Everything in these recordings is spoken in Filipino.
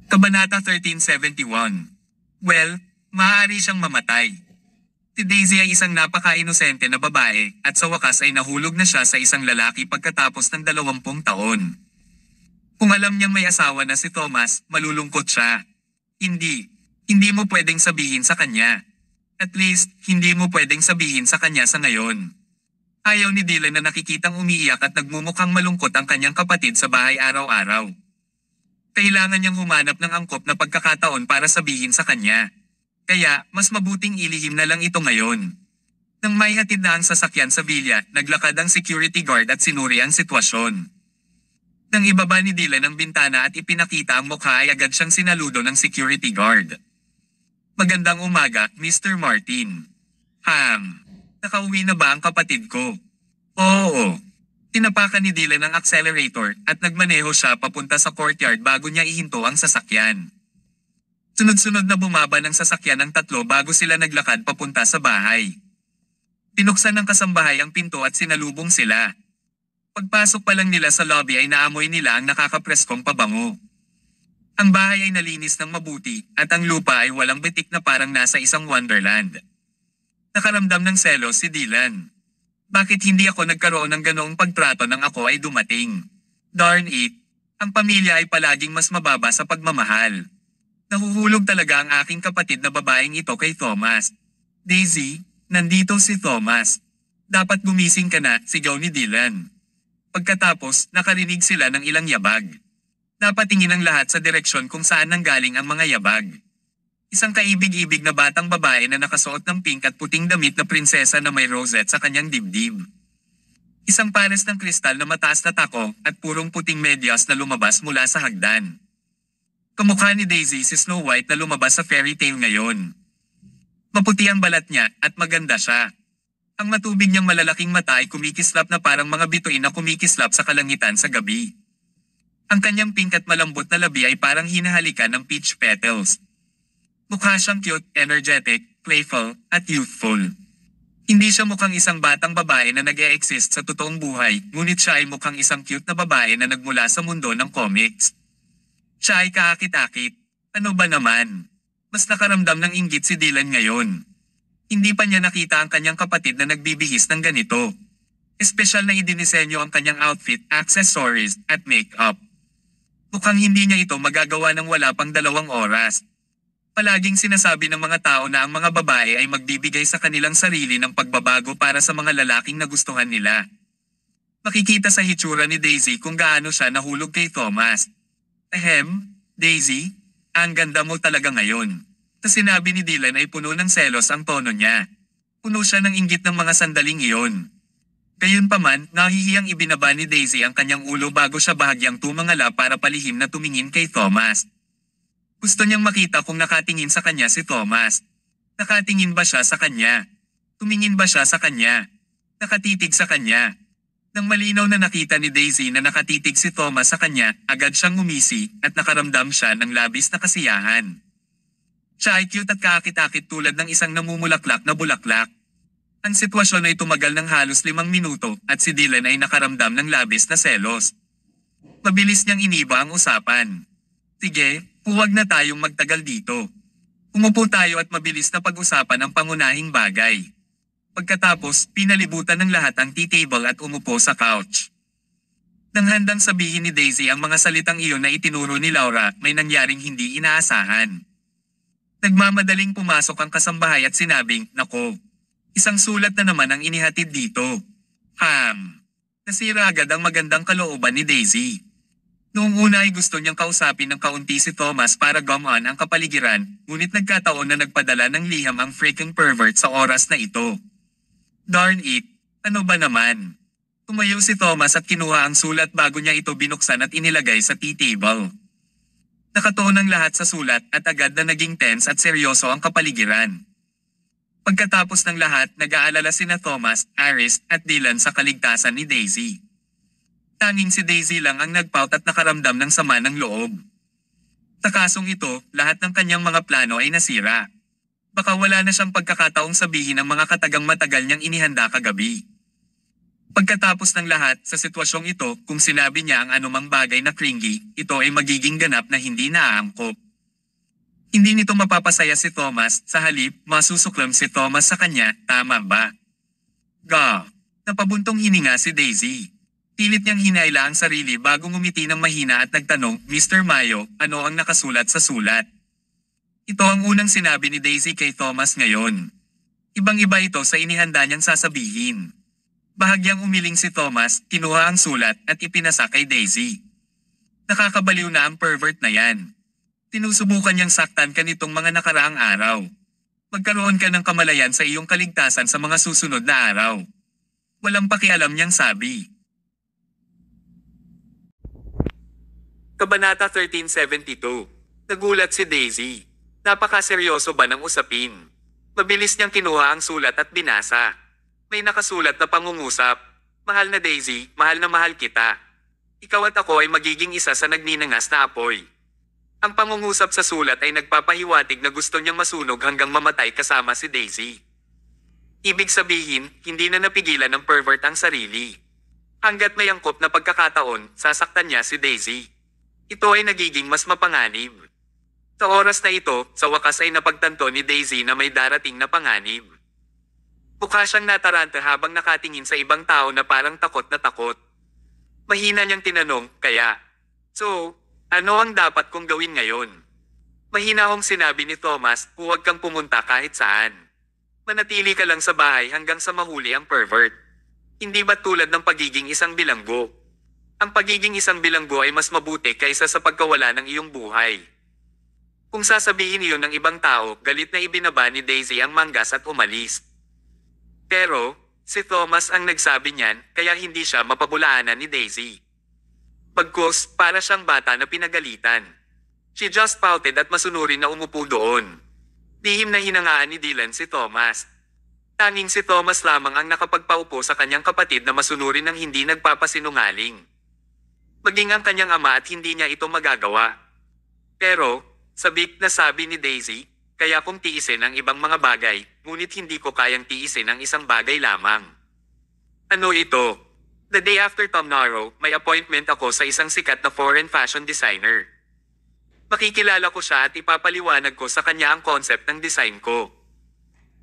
Kabanata 1371. Well, maaari siyang mamatay. Si Daisy ay isang napaka-inosente na babae at sa wakas ay nahulog na siya sa isang lalaki pagkatapos ng 20 taon. Kung alam niyang may asawa na si Thomas, malulungkot siya. Hindi. Hindi mo pwedeng sabihin sa kanya. At least, hindi mo pwedeng sabihin sa kanya sa ngayon. Ayaw ni Dylan na nakikitang umiiyak at nagmumukhang malungkot ang kanyang kapatid sa bahay araw-araw. Kailangan niyang humanap ng angkop na pagkakataon para sabihin sa kanya. Kaya, mas mabuting ilihim na lang ito ngayon. Nang may hatid na ang sasakyan sa villa, naglakad ang security guard at sinuri ang sitwasyon. Nang ibaba ni Dylan ang bintana at ipinakita ang mukha ay agad siyang sinaludo ng security guard. Magandang umaga, Mr. Martin. Nakauwi na ba ang kapatid ko? Oo. Tinapakan ni Dylan ang accelerator at nagmaneho siya papunta sa courtyard bago niya ihinto ang sasakyan. Sunod-sunod na bumaba ng sasakyan ang tatlo bago sila naglakad papunta sa bahay. Pinuksan ng kasambahay ang pinto at sinalubong sila. Pagpasok pa lang nila sa lobby ay naamoy nila ang nakakapreskong pabango. Ang bahay ay nalinis ng mabuti at ang lupa ay walang bitik na parang nasa isang wonderland. Nakaramdam ng selos si Dylan. Bakit hindi ako nagkaroon ng ganoong pagtrato nang ako ay dumating? Darn it! Ang pamilya ay palaging mas mababa sa pagmamahal. Nahuhulog talaga ang aking kapatid na babaeng ito kay Thomas. Daisy, nandito si Thomas. Dapat gumising ka na, sigaw ni Dylan. Pagkatapos, nakarinig sila ng ilang yabag. Napatingin ang lahat sa direksyon kung saan nanggaling ang mga yabag. Isang kaibig-ibig na batang babae na nakasuot ng pink at puting damit na prinsesa na may rosette sa kanyang dibdib. Isang pares ng kristal na mataas na tako at purong puting medyas na lumabas mula sa hagdan. Kamukha ni Daisy si Snow White na lumabas sa fairy tale ngayon. Maputi ang balat niya at maganda siya. Ang matubig niyang malalaking mata ay kumikislap na parang mga bituin na kumikislap sa kalangitan sa gabi. Ang kanyang pink at malambot na labi ay parang hinahalikan ng peach petals. Mukha siyang cute, energetic, playful, at youthful. Hindi siya mukhang isang batang babae na nag-e-exist sa totoong buhay, ngunit siya ay mukhang isang cute na babae na nagmula sa mundo ng comics. Siya ay kaakit-akit. Ano ba naman? Mas nakaramdam ng inggit si Dylan ngayon. Hindi pa niya nakita ang kanyang kapatid na nagbibihis ng ganito. Espesyal na idinisenyo ang kanyang outfit, accessories, at makeup. Mukhang hindi niya ito magagawa ng wala pang 2 oras. Palaging sinasabi ng mga tao na ang mga babae ay magbibigay sa kanilang sarili ng pagbabago para sa mga lalaking nagustuhan nila. Makikita sa hitsura ni Daisy kung gaano siya nahulog kay Thomas. Daisy, ang ganda mo talaga ngayon. Sa sinabi ni Dylan ay puno ng selos ang tono niya. Puno siya ng inggit ng mga sandaling iyon. Gayunpaman, nahihiyang ibinaba ni Daisy ang kanyang ulo bago siya bahagyang tumangala para palihim na tumingin kay Thomas. Gusto niyang makita kung nakatingin sa kanya si Thomas. Nakatingin ba siya sa kanya? Tumingin ba siya sa kanya? Nakatitig sa kanya? Nang malinaw na nakita ni Daisy na nakatitig si Thomas sa kanya, agad siyang ngumisi at nakaramdam siya ng labis na kasiyahan. Siya ay cute at kaakit-akit tulad ng isang namumulaklak na bulaklak. Ang sitwasyon ay tumagal ng halos 5 minuto at si Dylan ay nakaramdam ng labis na selos. Mabilis niyang iniba ang usapan. Sige, huwag na tayong magtagal dito. Umupo tayo at mabilis na pag-usapan ang pangunahing bagay. Pagkatapos, pinalibutan ng lahat ang tea table at umupo sa couch. Nang handang sabihin ni Daisy ang mga salitang iyon na itinuro ni Laura, may nangyaring hindi inaasahan. Nagmamadaling pumasok ang kasambahay at sinabing, "Nako, isang sulat na naman ang inihatid dito." Nasira agad ang magandang kalooban ni Daisy. Noong una ay gusto niyang kausapin ng kaunti si Thomas para gumaan ang kapaligiran, ngunit nagkataon na nagpadala ng liham ang freaking pervert sa oras na ito. Darn it, ano ba naman? Tumayo si Thomas at kinuha ang sulat bago niya ito binuksan at inilagay sa tea table. Nakatuon ang lahat sa sulat at agad na naging tense at seryoso ang kapaligiran. Pagkatapos ng lahat, nag-aalala sina Thomas, Iris, at Dylan sa kaligtasan ni Daisy. Tanging si Daisy lang ang nagpout at nakaramdam ng sama ng loob. Sa kasong ito, lahat ng kanyang mga plano ay nasira. Baka wala na siyang pagkakataong sabihin ang mga katagang matagal niyang inihanda kagabi. Pagkatapos ng lahat sa sitwasyong ito, kung sinabi niya ang anumang bagay na clingy, ito ay magiging ganap na hindi naaangkop. Hindi nito mapapasaya si Thomas, sa halip, masusuklam si Thomas sa kanya, tama ba? Ga. Napabuntong hininga si Daisy. Pilit niyang hinaila ang sarili bago ngumiti ng mahina at nagtanong, Mr. Mayo, ano ang nakasulat sa sulat? Ito ang unang sinabi ni Daisy kay Thomas ngayon. Ibang-iba ito sa inihanda niyang sasabihin. Bahagyang umiling si Thomas, kinuha ang sulat at ipinasa kay Daisy. Nakakabaliw na ang pervert na yan. Tinusubukan niyang saktan ka nitong mga nakaraang araw. Magkaroon ka ng kamalayan sa iyong kaligtasan sa mga susunod na araw. Walang pakialam niyang sabi. Kabanata 1372. Nagulat si Daisy. Napakaseryoso ba ng usapin? Mabilis niyang kinuha ang sulat at binasa. May nakasulat na pangungusap. Mahal na Daisy, mahal na mahal kita. Ikaw at ako ay magiging isa sa nagninangas na apoy. Ang pangungusap sa sulat ay nagpapahiwatig na gusto niyang masunog hanggang mamatay kasama si Daisy. Ibig sabihin, hindi na napigilan ng pervert ang sarili. Hanggat may angkop na pagkakataon, sasaktan niya si Daisy. Ito ay nagiging mas mapanganib. Sa oras na ito, sa wakas ay napagtanto ni Daisy na may darating na panganib. Mukha siyang nataranta habang nakatingin sa ibang tao na parang takot na takot. Mahina niyang tinanong, kaya? So, ano ang dapat kong gawin ngayon? Mahinahong sinabi ni Thomas, huwag kang pumunta kahit saan. Manatili ka lang sa bahay hanggang sa mahuli ang pervert. Hindi ba tulad ng pagiging isang bilanggo? Ang pagiging isang bilanggo ay mas mabuti kaysa sa pagkawala ng iyong buhay. Kung sasabihin iyon ng ibang tao, galit na ibinaba ni Daisy ang manggas at umalis. Pero, si Thomas ang nagsabi niyan, kaya hindi siya mapabulaanan ni Daisy. Pagkos, para siyang bata na pinagalitan. She just pouted at masunurin na umupo doon. Lihim na hinangaan ni Dylan si Thomas. Tanging si Thomas lamang ang nakapagpaupo sa kanyang kapatid na masunurin ng hindi nagpapasinungaling. Maging ang kanyang ama at hindi niya ito magagawa. Pero, sabik na sabi ni Daisy, kaya kong tiisin ang ibang mga bagay, ngunit hindi ko kayang tiisin ang isang bagay lamang. Ano ito? The day after tomorrow, may appointment ako sa isang sikat na foreign fashion designer. Makikilala ko siya at ipapaliwanag ko sa kanya ang concept ng design ko.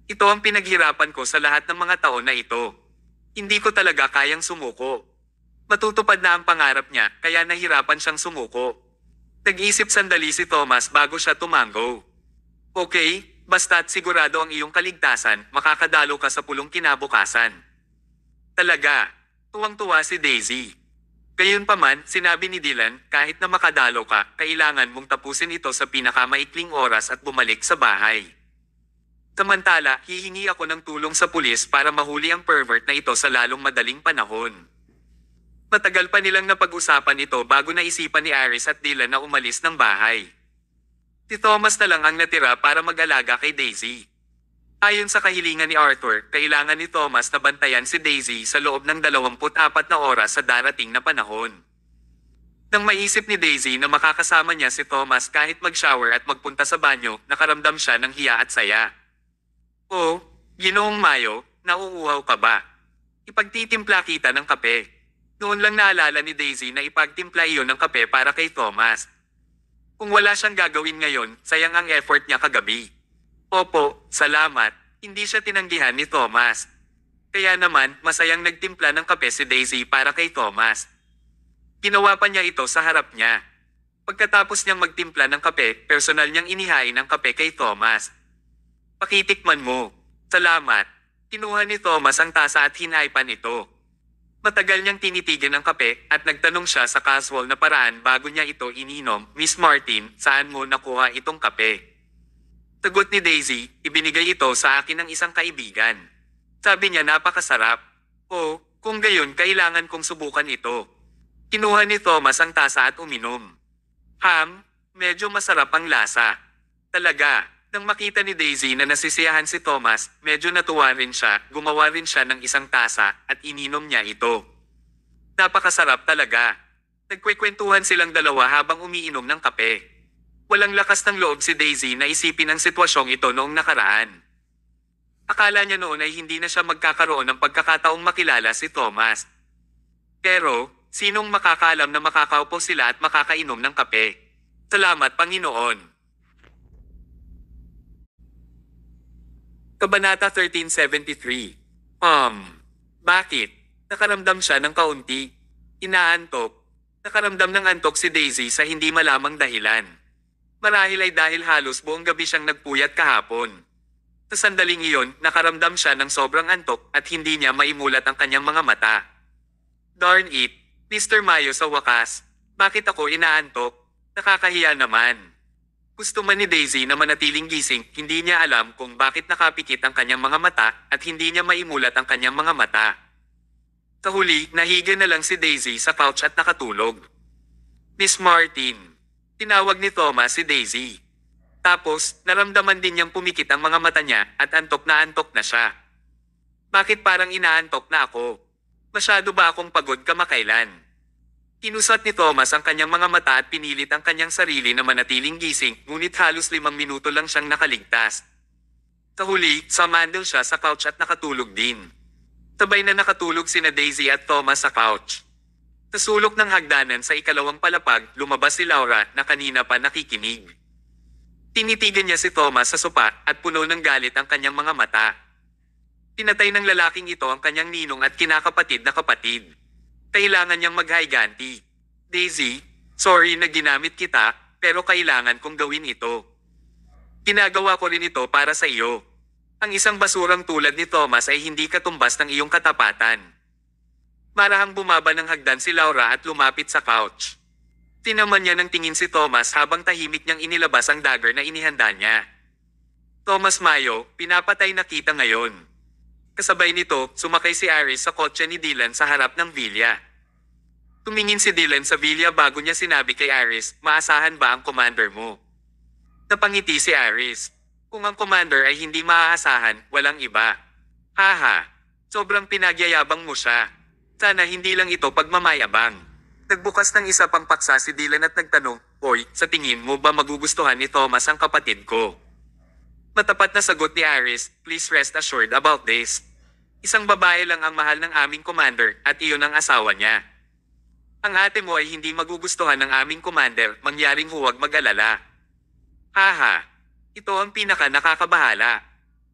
Ito ang pinaghirapan ko sa lahat ng mga taon na ito. Hindi ko talaga kayang sumuko. Matutupad na ang pangarap niya, kaya nahirapan siyang sumuko. Nag-isip sandali si Thomas bago siya tumango. Okay, basta't sigurado ang iyong kaligtasan, makakadalo ka sa pulong kinabukasan. Talaga, tuwang-tuwa si Daisy. Gayunpaman, sinabi ni Dylan, kahit na makadalo ka, kailangan mong tapusin ito sa pinakamaikling oras at bumalik sa bahay. Samantala, hihingi ako ng tulong sa pulis para mahuli ang pervert na ito sa lalong madaling panahon. Matagal pa nilang napag-usapan ito bago naisipan ni Aris at Dylan na umalis ng bahay. Si Thomas na lang ang natira para mag-alaga kay Daisy. Ayon sa kahilingan ni Arthur, kailangan ni Thomas na bantayan si Daisy sa loob ng 24 na oras sa darating na panahon. Nang maisip ni Daisy na makakasama niya si Thomas kahit mag-shower at magpunta sa banyo, nakaramdam siya ng hiya at saya. Oh, Ginoong Mayo, nauuhaw ka ba? Ipagtitimpla kita ng kape. Noon lang naalala ni Daisy na ipagtimpla iyon ng kape para kay Thomas. Kung wala siyang gagawin ngayon, sayang ang effort niya kagabi. Opo, salamat, hindi siya tinanggihan ni Thomas. Kaya naman, masayang nagtimpla ng kape si Daisy para kay Thomas. Ginawa pa niya ito sa harap niya. Pagkatapos niyang magtimpla ng kape, personal niyang inihain ang kape kay Thomas. Pakitikman mo. Salamat. Kinuha ni Thomas ang tasa at hinaipan ito. Matagal niyang tinitigan ang kape at nagtanong siya sa casual na paraan bago niya ito ininom, Miss Martin, saan mo nakuha itong kape? Sagot ni Daisy, ibinigay ito sa akin ng isang kaibigan. Sabi niya napakasarap. O, kung gayon kailangan kong subukan ito. Kinuha ni Thomas ang tasa at uminom. Medyo masarap ang lasa. Talaga, nang makita ni Daisy na nasisiyahan si Thomas, medyo natuwa rin siya, gumawa rin siya ng isang tasa at ininom niya ito. Napakasarap talaga. Nagkwekwentuhan silang dalawa habang umiinom ng kape. Walang lakas ng loob si Daisy na isipin ang sitwasyong ito noong nakaraan. Akala niya noon ay hindi na siya magkakaroon ng pagkakataong makilala si Thomas. Pero, sinong makakaalam na makakaupo sila at makakainom ng kape? Salamat, Panginoon. Kabanata 1373. Bakit? Nakaramdam siya ng kaunti. Inaantok. Nakaramdam ng antok si Daisy sa hindi malamang dahilan. Marahil ay dahil halos buong gabi siyang nagpuyat kahapon. Sa sandaling iyon, nakaramdam siya ng sobrang antok at hindi niya maimulat ang kanyang mga mata. Darn it, Mr. Mayo, sa wakas. Bakit ako inaantok? Nakakahiya naman. Gusto man ni Daisy na manatiling gising, hindi niya alam kung bakit nakapikit ang kanyang mga mata at hindi niya maimulat ang kanyang mga mata. Sa huli, nahiga na lang si Daisy sa couch at nakatulog. Miss Martin. Tinawag ni Thomas si Daisy. Tapos, naramdaman din niyang pumikit ang mga mata niya at antok na siya. Bakit parang inaantok na ako? Masyado ba akong pagod kamakailan? Kinusat ni Thomas ang kanyang mga mata at pinilit ang kanyang sarili na manatiling gising, ngunit halos 5 minuto lang siyang nakaligtas. Sa huli, sumandal siya sa couch at nakatulog din. Sabay na nakatulog sina Daisy at Thomas sa couch. Sa sulok ng hagdanan sa ikalawang palapag, lumabas si Laura na kanina pa nakikinig. Tinitigan niya si Thomas sa sopa at puno ng galit ang kanyang mga mata. Pinatay ng lalaking ito ang kanyang ninong at kinakapatid na kapatid. Kailangan niyang maghayganti. Daisy, sorry na ginamit kita, pero kailangan kong gawin ito. Ginagawa ko rin ito para sa iyo. Ang isang basurang tulad ni Thomas ay hindi katumbas ng iyong katapatan. Marahang bumaba ng hagdan si Laura at lumapit sa couch. Tinaman niya ng tingin si Thomas habang tahimik niyang inilabas ang dagger na inihanda niya. Thomas Mayo, pinapatay na kita ngayon. Kasabay nito, sumakay si Aris sa kotse ni Dylan sa harap ng villa. Tumingin si Dylan sa villa bago niya sinabi kay Aris, maasahan ba ang commander mo? Napangiti si Aris. Kung ang commander ay hindi maaasahan, walang iba. Haha, sobrang pinagyayabang mo siya. Sana hindi lang ito pagmamayabang. Nagbukas ng isa pang paksa si Dylan at nagtanong, Oy, sa tingin mo ba magugustuhan ni Thomas ang kapatid ko? Matapat na sagot ni Aris, please rest assured about this. Isang babae lang ang mahal ng aming commander at iyon ang asawa niya. Ang ate mo ay hindi magugustuhan ng aming commander, mangyaring huwag mag-alala. Haha, ito ang pinaka nakakabahala.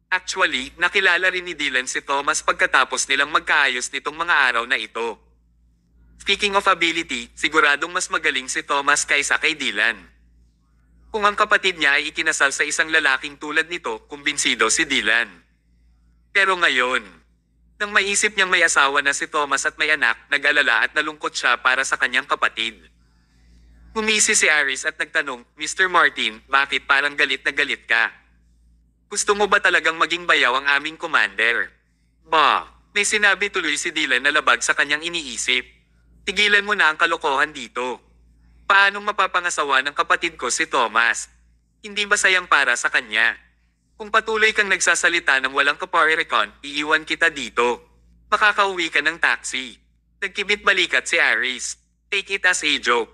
Actually, nakilala rin ni Dylan si Thomas pagkatapos nilang magkaayos nitong mga araw na ito. Speaking of ability, siguradong mas magaling si Thomas kaysa kay Dylan. Kung ang kapatid niya ay ikinasal sa isang lalaking tulad nito, kumbinsido si Dylan. Pero ngayon, nang maisip niyang may asawa na si Thomas at may anak, nag-alala at nalungkot siya para sa kanyang kapatid. Ngumisi si Aris at nagtanong, Mr. Martin, bakit parang galit na galit ka? Gusto mo ba talagang maging bayaw ang aming commander? Bah, may sinabi tuloy si Dylan na labag sa kanyang iniisip. Tigilan mo na ang kalokohan dito. Paanong mapapangasawa ng kapatid ko si Thomas? Hindi ba sayang para sa kanya? Kung patuloy kang nagsasalita ng walang kaparerekon, iiwan kita dito. Makakauwi ka ng taxi. Nagkibit balikat si Aris. Take it as a joke.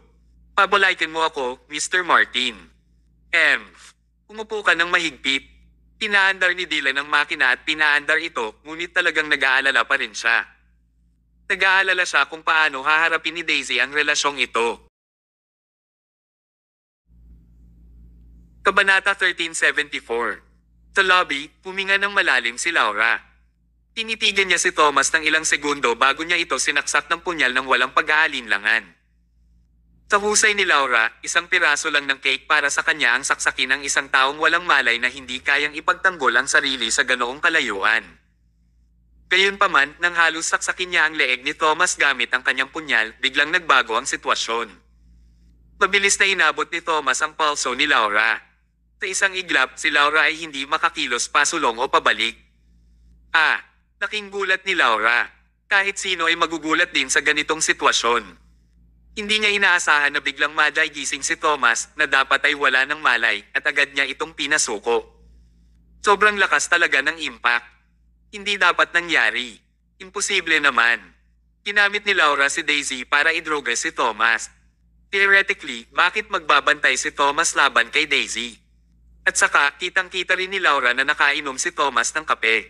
Pabulaykin mo ako, Mr. Martin. Umupo ka ng mahigpit. Pinaandar ni Dylan ang makina at pinaandar ito, ngunit talagang nag-aalala pa rin siya. Nag-aalala siya kung paano haharapin ni Daisy ang relasyong ito. Kabanata 1374. Sa lobby, huminga ng malalim si Laura. Tinitigan niya si Thomas ng ilang segundo bago niya ito sinaksak ng punyal ng walang pag-aalinlangan. Sa husay ni Laura, isang piraso lang ng cake para sa kanya ang saksakin ng isang taong walang malay na hindi kayang ipagtanggol ang sarili sa ganoong kalayuan. Gayunpaman, nang halos saksakin niya ang leeg ni Thomas gamit ang kanyang punyal, biglang nagbago ang sitwasyon. Mabilis na inabot ni Thomas ang pulso ni Laura. Sa isang iglap, si Laura ay hindi makakilos pasulong o pabalik. Laking gulat ni Laura. Kahit sino ay magugulat din sa ganitong sitwasyon. Hindi niya inaasahan na biglang maday-gising si Thomas na dapat ay wala ng malay at agad niya itong pinasuko. Sobrang lakas talaga ng impact. Hindi dapat nangyari. Imposible naman. Ginamit ni Laura si Daisy para idroga si Thomas. Theoretically, bakit magbabantay si Thomas laban kay Daisy? At saka, kitang-kita rin ni Laura na nakainom si Thomas ng kape.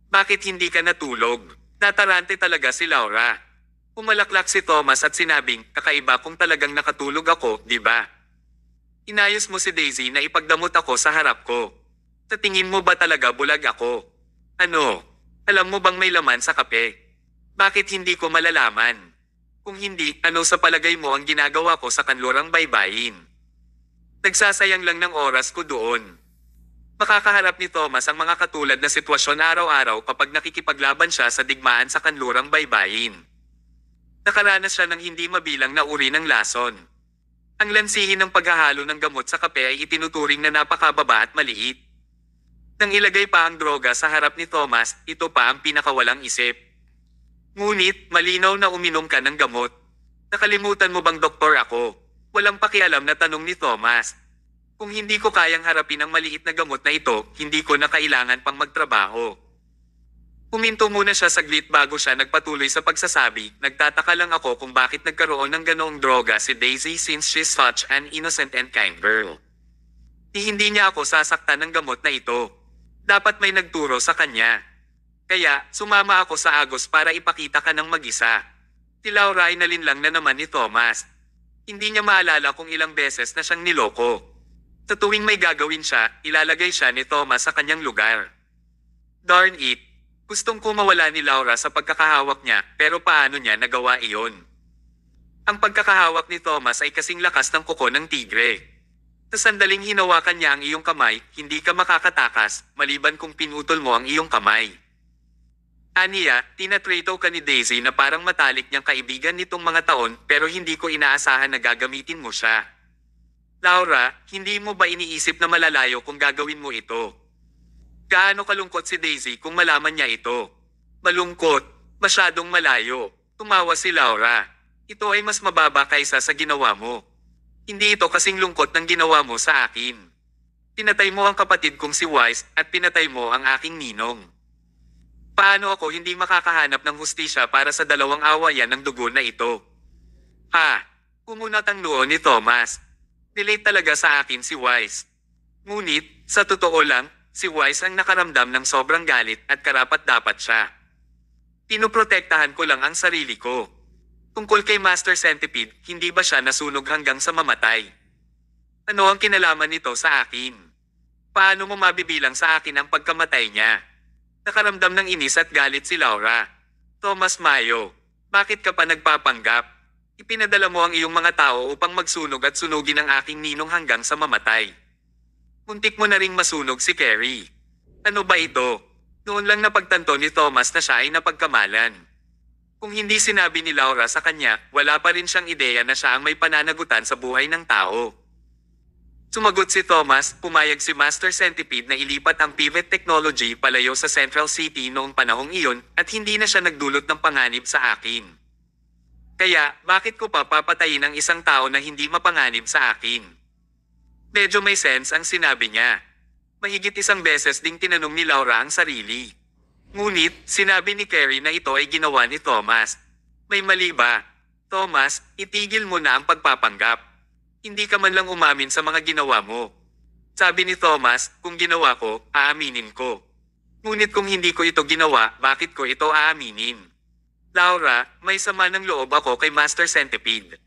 Bakit hindi ka natulog? Natarante talaga si Laura. Pumalaklak si Thomas at sinabing, kakaiba kung talagang nakatulog ako, di ba? Inayos mo si Daisy na ipagdamot ako sa harap ko. Sa tingin mo ba talaga bulag ako? Ano? Alam mo bang may laman sa kape? Bakit hindi ko malalaman? Kung hindi, ano sa palagay mo ang ginagawa ko sa kanlurang baybayin? Nagsasayang lang ng oras ko doon. Makakaharap ni Thomas ang mga katulad na sitwasyon araw-araw kapag nakikipaglaban siya sa digmaan sa kanlurang baybayin. Nakaranas siya ng hindi mabilang na uri ng lason. Ang lansihin ng paghahalo ng gamot sa kape ay itinuturing na napakababa at maliit. Nang ilagay pa ang droga sa harap ni Thomas, ito pa ang pinakawalang isip. Ngunit, malinaw na uminom ka ng gamot. Nakalimutan mo bang doktor ako? Walang pakialam na tanong ni Thomas. Kung hindi ko kayang harapin ang maliit na gamot na ito, hindi ko na kailangan pang magtrabaho. Huminto muna siya saglit bago siya nagpatuloy sa pagsasabi, nagtataka lang ako kung bakit nagkaroon ng ganoong droga si Daisy since she's such an innocent and kind girl. Hindi niya ako sasaktan ng gamot na ito. Dapat may nagturo sa kanya. Kaya, sumama ako sa Agos para ipakita ka ng mag-isa. Si Laura ay nalinlang na naman ni Thomas. Hindi niya maalala kung ilang beses na siyang niloko. Sa tuwing may gagawin siya, ilalagay siya ni Thomas sa kanyang lugar. Darn it! Gustong ko mawala ni Laura sa pagkakahawak niya, pero paano niya nagawa iyon? Ang pagkakahawak ni Thomas ay kasing lakas ng kuko ng tigre. Sa sandaling hinawakan niya ang iyong kamay, hindi ka makakatakas, maliban kung pinutol mo ang iyong kamay. Aniya, tinatrato ka ni Daisy na parang matalik niyang kaibigan nitong mga taon pero hindi ko inaasahan na gagamitin mo siya. Laura, hindi mo ba iniisip na malalayo kung gagawin mo ito? Gaano kalungkot si Daisy kung malaman niya ito? Malungkot, masyadong malayo. Tumawa si Laura. Ito ay mas mababa kaysa sa ginawa mo. Hindi ito kasing lungkot ng ginawa mo sa akin. Pinatay mo ang kapatid kong si Wise at pinatay mo ang aking ninong. Paano ako hindi makakahanap ng hustisya para sa dalawang awayan ng dugo na ito? Ha? Kumunat ang noo ni Thomas. Relate talaga sa akin si Wise. Ngunit, sa totoo lang, si Wise ang nakaramdam ng sobrang galit at karapat-dapat siya. Pinoprotektahan ko lang ang sarili ko. Tungkol kay Master Centipede, hindi ba siya nasunog hanggang sa mamatay? Ano ang kinalaman nito sa akin? Paano mo mabibilang sa akin ang pagkamatay niya? Nakaramdam ng inis at galit si Laura. Thomas Mayo, bakit ka pa nagpapanggap? Ipinadala mo ang iyong mga tao upang magsunog at sunugin ang aking ninong hanggang sa mamatay. Muntik mo na ring masunog si Carrie. Ano ba ito? Noon lang napagtanto ni Thomas na siya ay napagkamalan. Kung hindi sinabi ni Laura sa kanya, wala pa rin siyang ideya na siya ang may pananagutan sa buhay ng tao. Sumagot si Thomas, pumayag si Master Centipede na ilipat ang pivot technology palayo sa Central City noong panahong iyon at hindi na siya nagdulot ng panganib sa akin. Kaya, bakit ko pa papatayin ang isang tao na hindi mapanganib sa akin? Medyo may sense ang sinabi niya. Mahigit isang beses ding tinanong ni Laura ang sarili. Ngunit, sinabi ni Carrie na ito ay ginawa ni Thomas. May mali ba? Thomas, itigil mo na ang pagpapanggap. Hindi ka man lang umamin sa mga ginawa mo. Sabi ni Thomas, kung ginawa ko, aaminin ko. Ngunit kung hindi ko ito ginawa, bakit ko ito aaminin? Laura, may sama ng loob ako kay Master Centipede.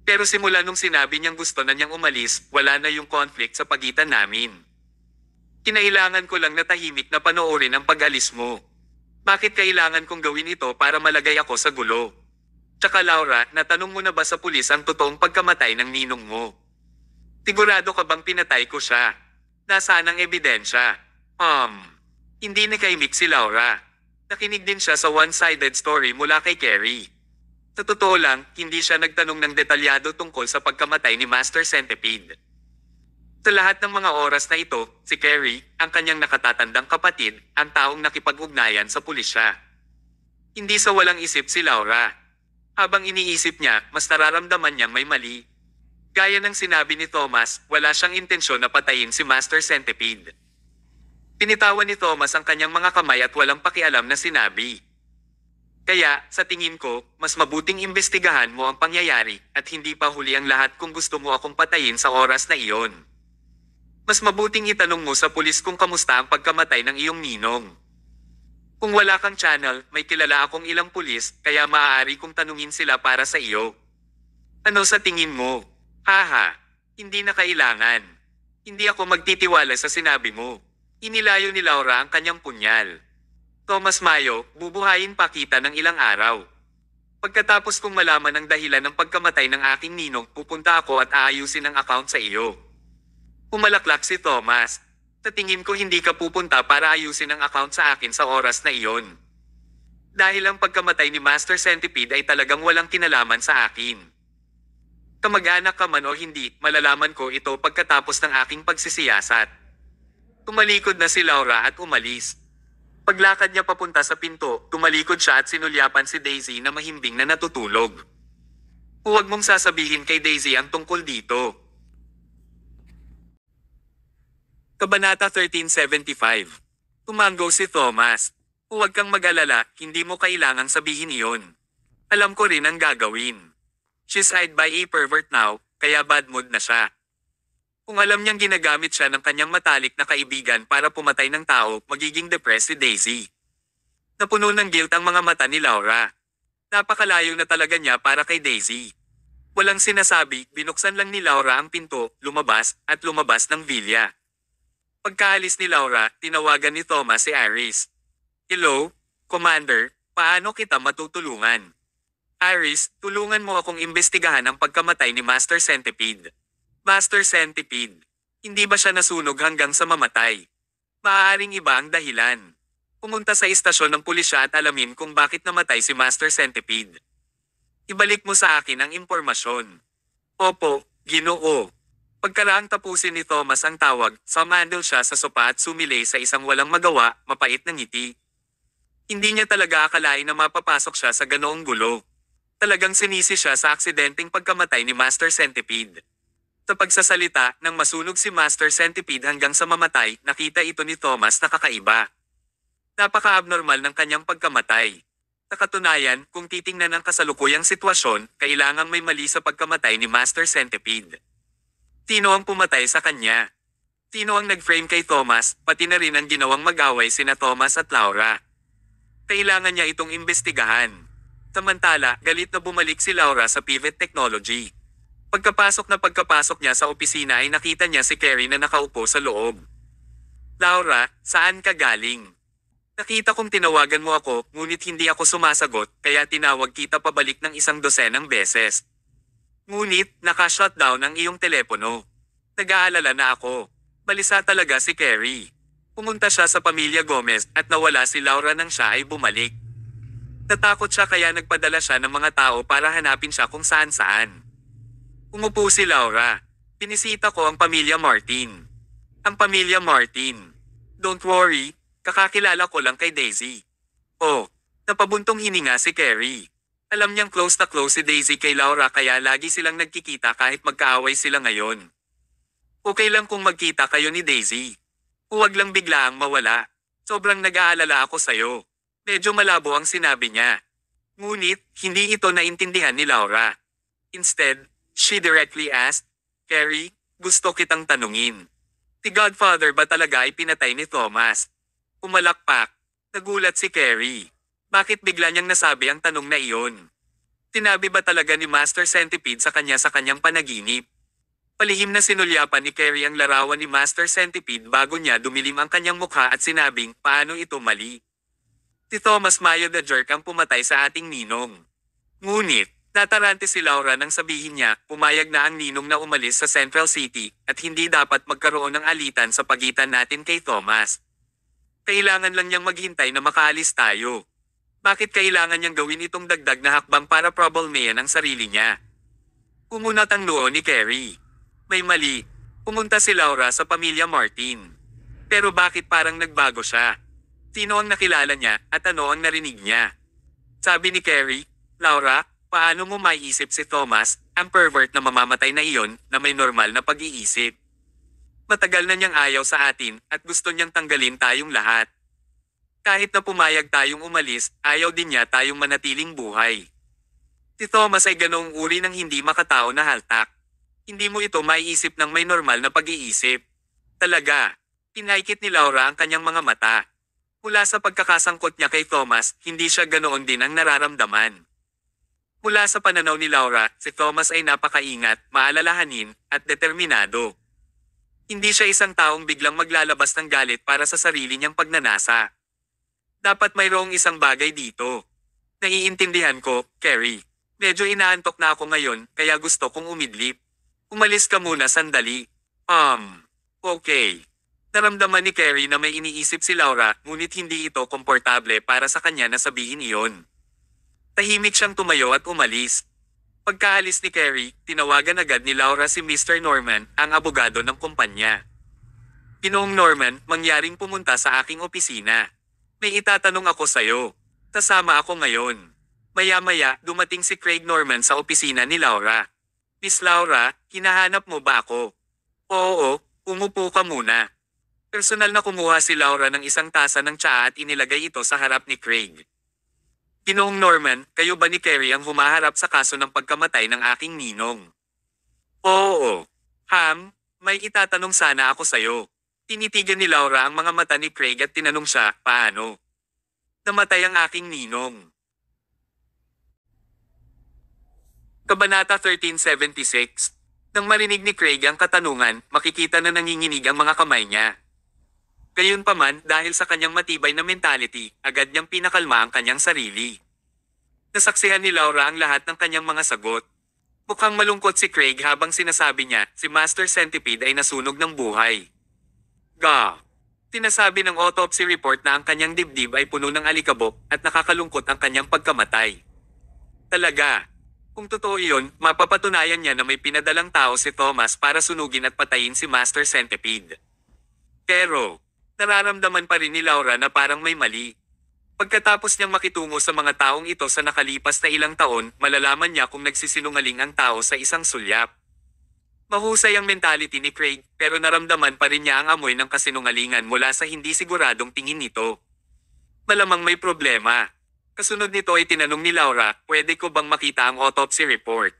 Pero simula nung sinabi niyang gusto na niyang umalis, wala na yung conflict sa pagitan namin. Kinailangan ko lang na tahimik na panoorin ang pag-alis mo. Bakit kailangan kong gawin ito para malagay ako sa gulo? Tsaka Laura, natanong mo na ba sa pulis ang totoong pagkamatay ng ninong mo? Sigurado ka bang pinatay ko siya? Nasaan ang ebidensya? Hindi nakaimik si Laura. Nakinig din siya sa one-sided story mula kay Carrie. Sa totoo lang, hindi siya nagtanong ng detalyado tungkol sa pagkamatay ni Master Centipede. Sa lahat ng mga oras na ito, si Carrie, ang kanyang nakatatandang kapatid, ang taong nakipag-ugnayan sa pulisya. Hindi sa walang isip si Laura. Habang iniisip niya, mas nararamdaman niyang may mali. Gaya ng sinabi ni Thomas, wala siyang intensyon na patayin si Master Centipede. Pinitawan ni Thomas ang kanyang mga kamay at walang pakialam na sinabi. Kaya, sa tingin ko, mas mabuting imbestigahan mo ang pangyayari at hindi pa huli ang lahat kung gusto mo akong patayin sa oras na iyon. Mas mabuting itanong mo sa pulis kung kamusta ang pagkamatay ng iyong ninong. Kung wala kang channel, may kilala akong ilang pulis, kaya maaari kong tanungin sila para sa iyo. Ano sa tingin mo? Haha, hindi na kailangan. Hindi ako magtitiwala sa sinabi mo. Inilayo ni Laura ang kanyang punyal. Thomas Mayo, bubuhayin pa kita ng ilang araw. Pagkatapos kong malaman ang dahilan ng pagkamatay ng aking ninong, pupunta ako at aayusin ang account sa iyo. Pumalaklak si Thomas. Sa tingin ko hindi ka pupunta para ayusin ang account sa akin sa oras na iyon. Dahil ang pagkamatay ni Master Centipede ay talagang walang kinalaman sa akin. Kamag-anak ka man o hindi, malalaman ko ito pagkatapos ng aking pagsisiyasat. Tumalikod na si Laura at umalis. Paglakad niya papunta sa pinto, tumalikod siya at sinulyapan si Daisy na mahimbing na natutulog. Huwag mong sasabihin kay Daisy ang tungkol dito. Kabanata 1375. Tumango si Thomas. Huwag kang mag-alala, hindi mo kailangang sabihin iyon. Alam ko rin ang gagawin. She's eyed by a pervert now, kaya bad mood na siya. Kung alam niyang ginagamit siya ng kanyang matalik na kaibigan para pumatay ng tao, magiging depressed si Daisy. Napuno ng guilt ang mga mata ni Laura. Napakalayo na talaga niya para kay Daisy. Walang sinasabi, binuksan lang ni Laura ang pinto, lumabas ng villa. Pagkaalis ni Laura, tinawagan ni Thomas si Iris. Hello, Commander, paano kita matutulungan? Iris, tulungan mo akong imbestigahan ang pagkamatay ni Master Centipede. Master Centipede, hindi ba siya nasunog hanggang sa mamatay? Maaaring iba ang dahilan. Pumunta sa istasyon ng pulisya at alamin kung bakit namatay si Master Centipede. Ibalik mo sa akin ang impormasyon. Opo, Ginoo. Pagkaraang tapusin ni Thomas ang tawag, sumandal siya sa sopa at sumilay sa isang walang magawa, mapait na ngiti. Hindi niya talaga akalain na mapapasok siya sa ganoong gulo. Talagang sinisi siya sa aksidenteng pagkamatay ni Master Centipede. Sa pagsasalita, nang masunog si Master Centipede hanggang sa mamatay, nakita ito ni Thomas na kakaiba. Napaka-abnormal ng kanyang pagkamatay. Sa katunayan, kung titingnan ang kasalukuyang sitwasyon, kailangang may mali sa pagkamatay ni Master Centipede. Sino ang pumatay sa kanya? Sino ang nag-frame kay Thomas, pati na rin ang ginawang mag-away sina Thomas at Laura? Kailangan niya itong imbestigahan. Samantala, galit na bumalik si Laura sa Pivot Technology. Pagkapasok niya sa opisina ay nakita niya si Carrie na nakaupo sa loob. Laura, saan ka galing? Nakita kong tinawagan mo ako, ngunit hindi ako sumasagot, kaya tinawag kita pabalik ng 100 beses. Ngunit, naka-shutdown ang iyong telepono. Nag-aalala na ako. Balisa talaga si Carrie. Pumunta siya sa pamilya Gomez at nawala si Laura nang siya ay bumalik. Natakot siya kaya nagpadala siya ng mga tao para hanapin siya kung saan-saan. Umupo si Laura. Pinisita ko ang pamilya Martin. Ang pamilya Martin. Don't worry, kakakilala ko lang kay Daisy. Oh, napabuntong hininga si Carrie. Alam niyang close na close si Daisy kay Laura kaya lagi silang nagkikita kahit magkaaway sila ngayon. Okay lang kung magkita kayo ni Daisy. Huwag lang biglaang mawala. Sobrang nag-aalala ako sa'yo. Medyo malabo ang sinabi niya. Ngunit, hindi ito naintindihan ni Laura. Instead, she directly asked, Carrie, gusto kitang tanungin. Si Godfather ba talaga ay pinatay ni Thomas? Pumalakpak. Nagulat si Carrie. Bakit bigla niyang nasabi ang tanong na iyon? Sinabi ba talaga ni Master Centipede sa kanyang panaginip? Palihim na sinulyapan ni Carrie ang larawan ni Master Centipede bago niya dumilim ang kanyang mukha at sinabing, paano ito mali? Si Thomas Mayo the Jerk ang pumatay sa ating ninong. Ngunit, natarante si Laura nang sabihin niya, pumayag na ang ninong na umalis sa Central City at hindi dapat magkaroon ng alitan sa pagitan natin kay Thomas. Kailangan lang niyang maghintay na makaalis tayo. Bakit kailangan niyang gawin itong dagdag na hakbang para problemayan ang sarili niya? Kumunat ang noo ni Carrie. May mali. Pumunta si Laura sa pamilya Martin. Pero bakit parang nagbago siya? Sino ang nakilala niya at ano ang narinig niya? Sabi ni Carrie, Laura, paano mo maiisip si Thomas, ang pervert na mamamatay na iyon, na may normal na pag-iisip? Matagal na niyang ayaw sa atin at gusto niyang tanggalin tayong lahat. Kahit na pumayag tayong umalis, ayaw din niya tayong manatiling buhay. Si Thomas ay ganoong uri ng hindi makatao na haltak. Hindi mo ito maiisip ng may normal na pag-iisip. Talaga. Pinaikit ni Laura ang kanyang mga mata. Mula sa pagkakasangkot niya kay Thomas, hindi siya ganoon din ang nararamdaman. Mula sa pananaw ni Laura, si Thomas ay napakaingat, maalalahanin, at determinado. Hindi siya isang taong biglang maglalabas ng galit para sa sarili niyang pagnanasa. Dapat mayroong isang bagay dito. Naiintindihan ko, Carrie. Medyo inaantok na ako ngayon, kaya gusto kong umidlip. Umalis ka muna sandali. Okay. Naramdaman ni Carrie na may iniisip si Laura, ngunit hindi ito komportable para sa kanya na sabihin iyon. Tahimik siyang tumayo at umalis. Pagkaalis ni Carrie, tinawagan agad ni Laura si Mr. Norman, ang abogado ng kumpanya. Ginoong Norman, mangyaring pumunta sa aking opisina. May itatanong ako sa'yo. Kasama ako ngayon. Maya-maya, dumating si Craig Norman sa opisina ni Laura. Miss Laura, hinahanap mo ba ako? Oo, umupo ka muna. Personal na kumuha si Laura ng isang tasa ng tsaa at inilagay ito sa harap ni Craig. Ginoong Norman, kayo ba ni Carrie ang humaharap sa kaso ng pagkamatay ng aking ninong? Oo. May itatanong sana ako sa'yo. Tinitigan ni Laura ang mga mata ni Craig at tinanong siya, paano? Namatay ang aking ninong. Kabanata 1376. Nang marinig ni Craig ang katanungan, makikita na nanginginig ang mga kamay niya. Gayunpaman, dahil sa kanyang matibay na mentality, agad niyang pinakalma ang kanyang sarili. Nasaksihan ni Laura ang lahat ng kanyang mga sagot. Mukhang malungkot si Craig habang sinasabi niya, si Master Centipede ay nasunog ng buhay. Sinasabi ng autopsy report na ang kanyang dibdib ay puno ng alikabok at nakakalungkot ang kanyang pagkamatay. Talaga. Kung totoo iyon, mapapatunayan niya na may pinadalang tao si Thomas para sunugin at patayin si Master Centipede. Pero, nararamdaman pa rin ni Laura na parang may mali. Pagkatapos niyang makitungo sa mga taong ito sa nakalipas na ilang taon, malalaman niya kung nagsisinungaling ang tao sa isang sulyap. Mahusay ang mentality ni Craig, pero naramdaman pa rin niya ang amoy ng kasinungalingan mula sa hindi siguradong tingin nito. Malamang may problema. Kasunod nito ay tinanong ni Laura, pwede ko bang makita ang autopsy report?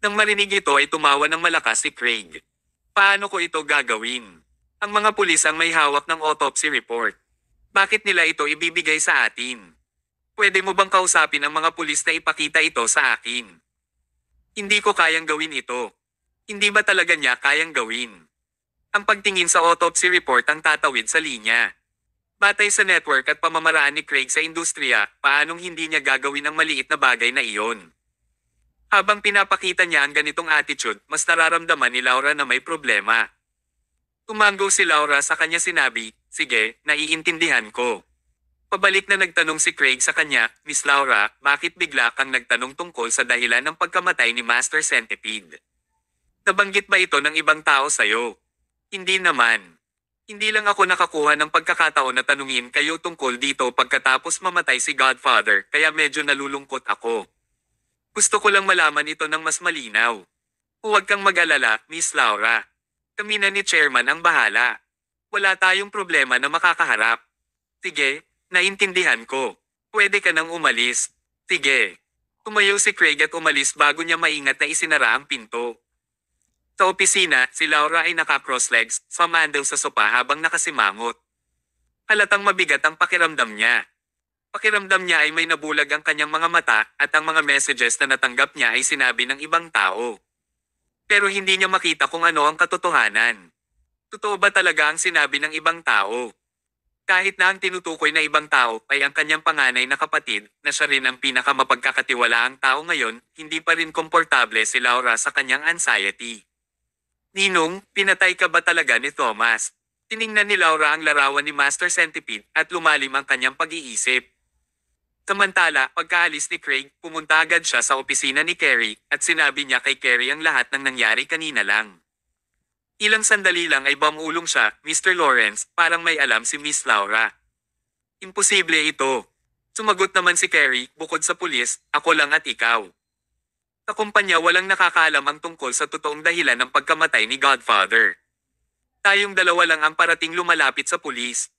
Nang marinig ito ay tumawa ng malakas si Craig. Paano ko ito gagawin? Ang mga pulis ang may hawak ng autopsy report. Bakit nila ito ibibigay sa atin? Pwede mo bang kausapin ang mga pulis na ipakita ito sa akin? Hindi ko kayang gawin ito. Hindi ba talaga niya kayang gawin? Ang pagtingin sa autopsy report ang tatawid sa linya. Batay sa network at pamamaraan ni Craig sa industriya, paanong hindi niya gagawin ang maliit na bagay na iyon? Habang pinapakita niya ang ganitong attitude, mas nararamdaman ni Laura na may problema. Tumanggo si Laura sa kanya sinabi, sige, naiintindihan ko. Pabalik na nagtanong si Craig sa kanya, Miss Laura, bakit bigla kang nagtanong tungkol sa dahilan ng pagkamatay ni Master Centipede? Nabanggit ba ito ng ibang tao sa'yo? Hindi naman. Hindi lang ako nakakuha ng pagkakataon na tanungin kayo tungkol dito pagkatapos mamatay si Godfather, kaya medyo nalulungkot ako. Gusto ko lang malaman ito ng mas malinaw. Huwag kang mag-alala, Miss Laura. Kami na ni Chairman ang bahala. Wala tayong problema na makakaharap. Sige, naintindihan ko. Pwede ka nang umalis. Sige. Tumayo si Craig at umalis bago niya maingat na isinara ang pinto. Sa opisina, si Laura ay naka-cross legs, sumandal sa sopa habang nakasimangot. Halatang mabigat ang pakiramdam niya. Pakiramdam niya ay may nabulag ang kanyang mga mata at ang mga messages na natanggap niya ay sinabi ng ibang tao. Pero hindi niya makita kung ano ang katotohanan. Totoo ba talaga ang sinabi ng ibang tao? Kahit na ang tinutukoy na ibang tao ay ang kanyang panganay na kapatid, na siya rin ang pinakamapagkakatiwalaang tao ngayon, hindi pa rin komportable si Laura sa kanyang anxiety. Ninong, pinatay ka ba talaga ni Thomas? Tiningnan ni Laura ang larawan ni Master Centipede at lumalim ang kanyang pag-iisip. Samantala, pagkaalis ni Craig, pumunta agad siya sa opisina ni Carrie at sinabi niya kay Carrie ang lahat ng nangyari kanina lang. Ilang sandali lang ay bumulong siya, Mr. Lawrence, parang may alam si Miss Laura. Imposible ito. Sumagot naman si Carrie, bukod sa pulis, ako lang at ikaw. Sa kumpanya walang nakakaalam ang tungkol sa totoong dahilan ng pagkamatay ni Godfather. Tayong dalawa lang ang parating lumalapit sa pulis.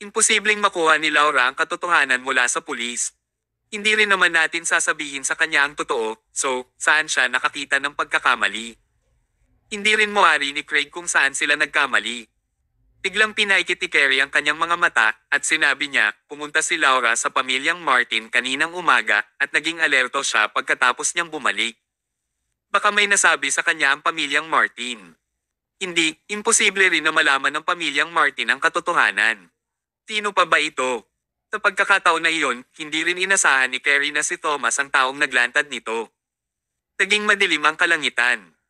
Imposibleng makuha ni Laura ang katotohanan mula sa pulis. Hindi rin naman natin sasabihin sa kanya ang totoo, so, saan siya nakakita ng pagkakamali? Hindi rin moari ni Craig kung saan sila nagkamali. Biglang pinaikit ni Carrie ang kanyang mga mata at sinabi niya, pumunta si Laura sa pamilyang Martin kaninang umaga at naging alerto siya pagkatapos niyang bumalik. Baka may nasabi sa kanya ang pamilyang Martin. Hindi, imposible rin na malaman ng pamilyang Martin ang katotohanan. Sino pa ba ito? Sa pagkakataon na iyon, hindi rin inasahan ni Carrie na si Thomas ang taong naglantad nito. Naging madilim ang kalangitan.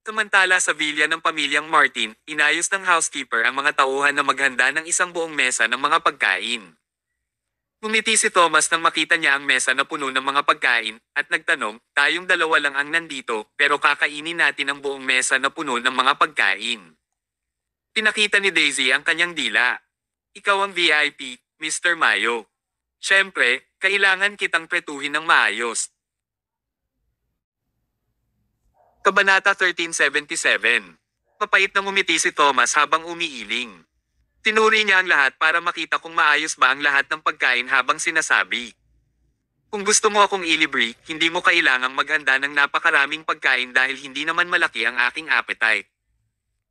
Samantala sa villa ng pamilyang Martin, inayos ng housekeeper ang mga tauhan na maghanda ng isang buong mesa ng mga pagkain. Ngumiti si Thomas nang makita niya ang mesa na puno ng mga pagkain, at nagtanong, tayong dalawa lang ang nandito, pero kakainin natin ang buong mesa na puno ng mga pagkain. Pinakita ni Daisy ang kanyang dila. Ikaw ang VIP, Mr. Mayo. Siyempre, kailangan kitang pretuhin ng maayos. Kabanata 1377. Mapait na ngumiti si Thomas habang umiiling. Tinuri niya ang lahat para makita kung maayos ba ang lahat ng pagkain habang sinasabi. Kung gusto mo akong ilibre, hindi mo kailangang maghanda ng napakaraming pagkain dahil hindi naman malaki ang aking appetite.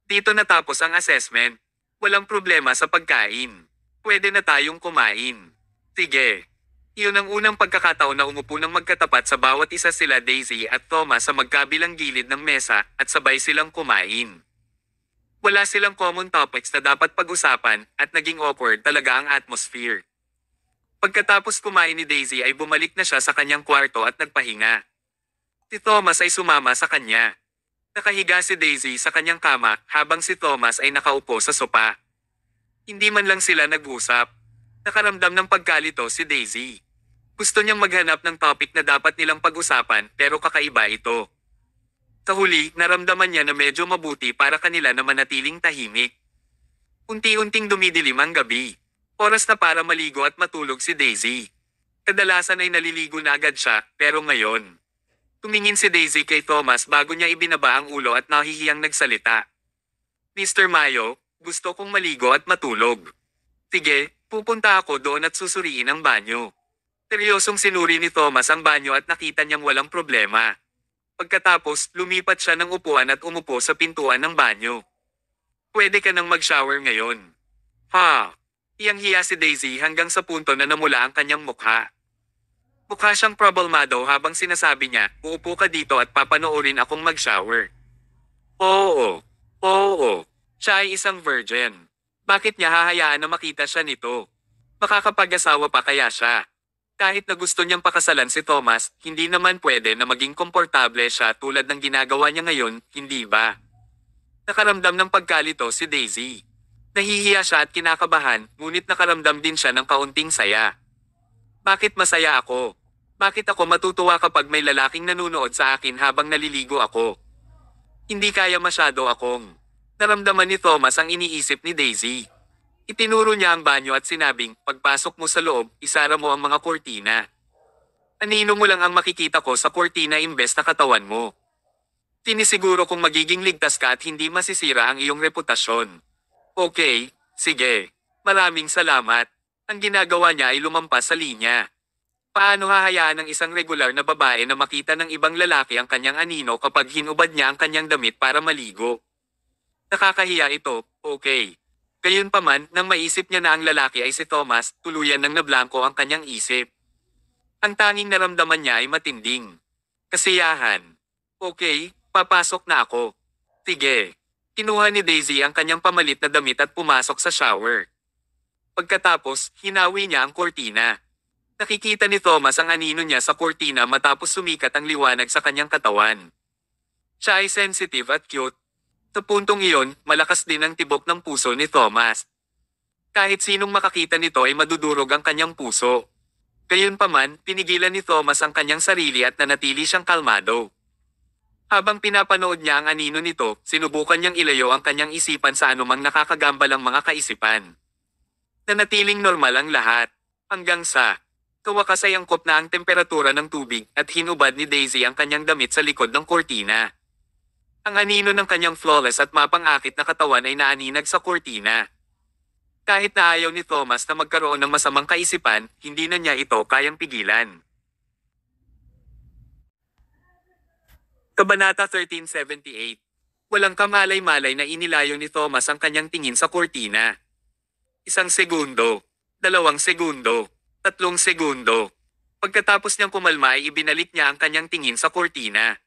Dito natapos ang assessment. Walang problema sa pagkain. Pwede na tayong kumain. Sige. Iyon ang unang pagkakataon na umupo ng magkatapat sa bawat isa sila Daisy at Thomas sa magkabilang gilid ng mesa at sabay silang kumain. Wala silang common topics na dapat pag-usapan at naging awkward talaga ang atmosphere. Pagkatapos kumain ni Daisy ay bumalik na siya sa kanyang kwarto at nagpahinga. Si Thomas ay sumama sa kanya. Nakahiga si Daisy sa kanyang kama habang si Thomas ay nakaupo sa sopa. Hindi man lang sila nag-usap. Nakaramdam ng pagkalito si Daisy. Gusto niyang maghanap ng topic na dapat nilang pag-usapan pero kakaiba ito. Sa huli, naramdaman niya na medyo mabuti para kanila na manatiling tahimik. Unti-unting dumidilim ang gabi. Oras na para maligo at matulog si Daisy. Kadalasan ay naliligo na agad siya, pero ngayon. Tumingin si Daisy kay Thomas bago niya ibinaba ang ulo at nahihiyang nagsalita. Mr. Mayo, gusto kong maligo at matulog. Sige, pupunta ako doon at susuriin ang banyo. Seryosong sinuri ni Thomas ang banyo at nakita niyang walang problema. Pagkatapos, lumipat siya ng upuan at umupo sa pintuan ng banyo. Pwede ka nang mag-shower ngayon. Ha? Hiyang-hiya si Daisy hanggang sa punto na namula ang kanyang mukha. Mukha siyang problemado habang sinasabi niya, uupo ka dito at papanoorin akong mag-shower. Oo. Oo. Siya ay isang virgin. Bakit niya hahayaan na makita siya nito? Makakapag-asawa pa kaya siya? Kahit na gusto niyang pakasalan si Thomas, hindi naman pwede na maging komportable siya tulad ng ginagawa niya ngayon, hindi ba? Nakaramdam ng pagkalito si Daisy. Nahihiya siya at kinakabahan, ngunit nakaramdam din siya ng kaunting saya. Bakit masaya ako? Bakit ako matutuwa kapag may lalaking nanunood sa akin habang naliligo ako? Hindi kaya masyado akong. Naramdaman ni Thomas ang iniisip ni Daisy. Itinuro niya ang banyo at sinabing, pagpasok mo sa loob, isara mo ang mga kortina. Anino mo lang ang makikita ko sa kortina imbes na katawan mo. Tinisiguro kung magiging ligtas ka at hindi masisira ang iyong reputasyon. Okay, sige. Maraming salamat. Ang ginagawa niya ay lumampas sa linya. Paano hahayaan ng isang regular na babae na makita ng ibang lalaki ang kanyang anino kapag hinubad niya ang kanyang damit para maligo? Nakakahiya ito, okay. Gayunpaman, nang maisip niya na ang lalaki ay si Thomas, tuluyan nang nablangko ang kanyang isip. Ang tanging naramdaman niya ay matinding kasiyahan. Okay, papasok na ako. Sige. Kinuha ni Daisy ang kanyang pamalit na damit at pumasok sa shower. Pagkatapos, hinawi niya ang kortina. Nakikita ni Thomas ang anino niya sa kortina matapos sumikat ang liwanag sa kanyang katawan. Siya ay sensitive at cute. Sa puntong iyon, malakas din ang tibok ng puso ni Thomas. Kahit sinong makakita nito ay madudurog ang kanyang puso. Gayunpaman, pinigilan ni Thomas ang kanyang sarili at nanatili siyang kalmado. Habang pinapanood niya ang anino nito, sinubukan niyang ilayo ang kanyang isipan sa anumang nakakagambalang mga kaisipan. Nanatiling normal ang lahat. Hanggang sa kawakas ay angkop na ang temperatura ng tubig at hinubad ni Daisy ang kanyang damit sa likod ng kortina. Ang anino ng kanyang flawless at mapang-akit na katawan ay naaninag sa kortina. Kahit na ayaw ni Thomas na magkaroon ng masamang kaisipan, hindi na niya ito kayang pigilan. Kabanata 1378. Walang kamalay-malay na inilayo ni Thomas ang kanyang tingin sa kurtina. 1 segundo, 2 segundo, 3 segundo. Pagkatapos niyang kumalma ay ibinalik niya ang kanyang tingin sa kurtina.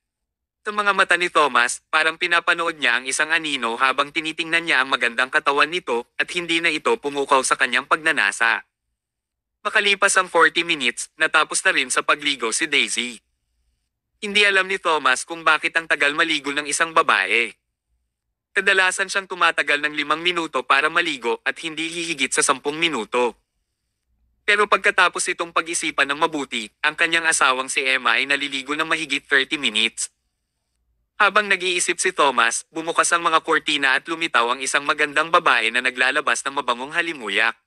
Sa mga mata ni Thomas, parang pinapanood niya ang isang anino habang tinitingnan niya ang magandang katawan nito at hindi na ito pumukaw sa kanyang pagnanasa. Makalipas ang 40 minutes, natapos na rin sa pagligo si Daisy. Hindi alam ni Thomas kung bakit ang tagal maligo ng isang babae. Kadalasan siyang tumatagal ng 5 minuto para maligo at hindi hihigit sa 10 minuto. Pero pagkatapos itong pag-isipan ng mabuti, ang kanyang asawang si Emma ay naliligo ng mahigit 30 minutes. Habang nag-iisip si Thomas, bumukas ang mga kurtina at lumitaw ang isang magandang babae na naglalabas ng mabangong halimuyak.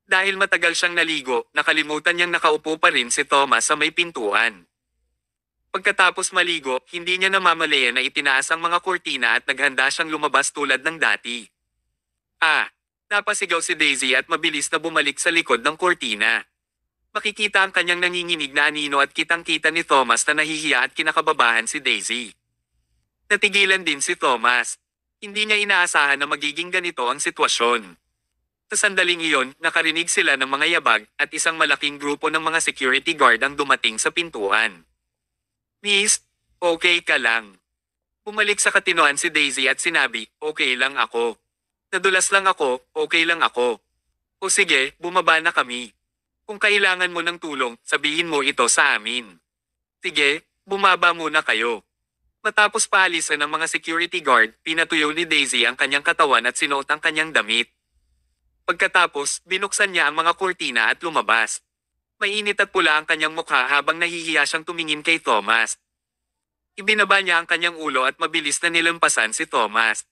Dahil matagal siyang naligo, nakalimutan niyang nakaupo pa rin si Thomas sa may pintuan. Pagkatapos maligo, hindi niya namamalayan na itinaas ang mga kurtina at naghanda siyang lumabas tulad ng dati. Napasigaw si Daisy at mabilis na bumalik sa likod ng kurtina. Makikita ang kanyang nanginginig na anino at kitang-kita ni Thomas na nahihiya at kinakababahan si Daisy. Natigilan din si Thomas. Hindi niya inaasahan na magiging ganito ang sitwasyon. Sa sandaling iyon, nakarinig sila ng mga yabag at isang malaking grupo ng mga security guard ang dumating sa pintuan. "Miss, okay ka lang?" Bumalik sa katinoan si Daisy at sinabi, "Okay lang ako. Nadulas lang ako, okay lang ako." "O sige, bumaba na kami. Kung kailangan mo ng tulong, sabihin mo ito sa amin." "Sige, bumaba muna kayo." Matapos paalisan ng mga security guard, pinatuyo ni Daisy ang kanyang katawan at sinuot ang kanyang damit. Pagkatapos, binuksan niya ang mga kurtina at lumabas. Mainit at pula ang kanyang mukha habang nahihiya siyang tumingin kay Thomas. Ibinaba niya ang kanyang ulo at mabilis na nilampasan si Thomas.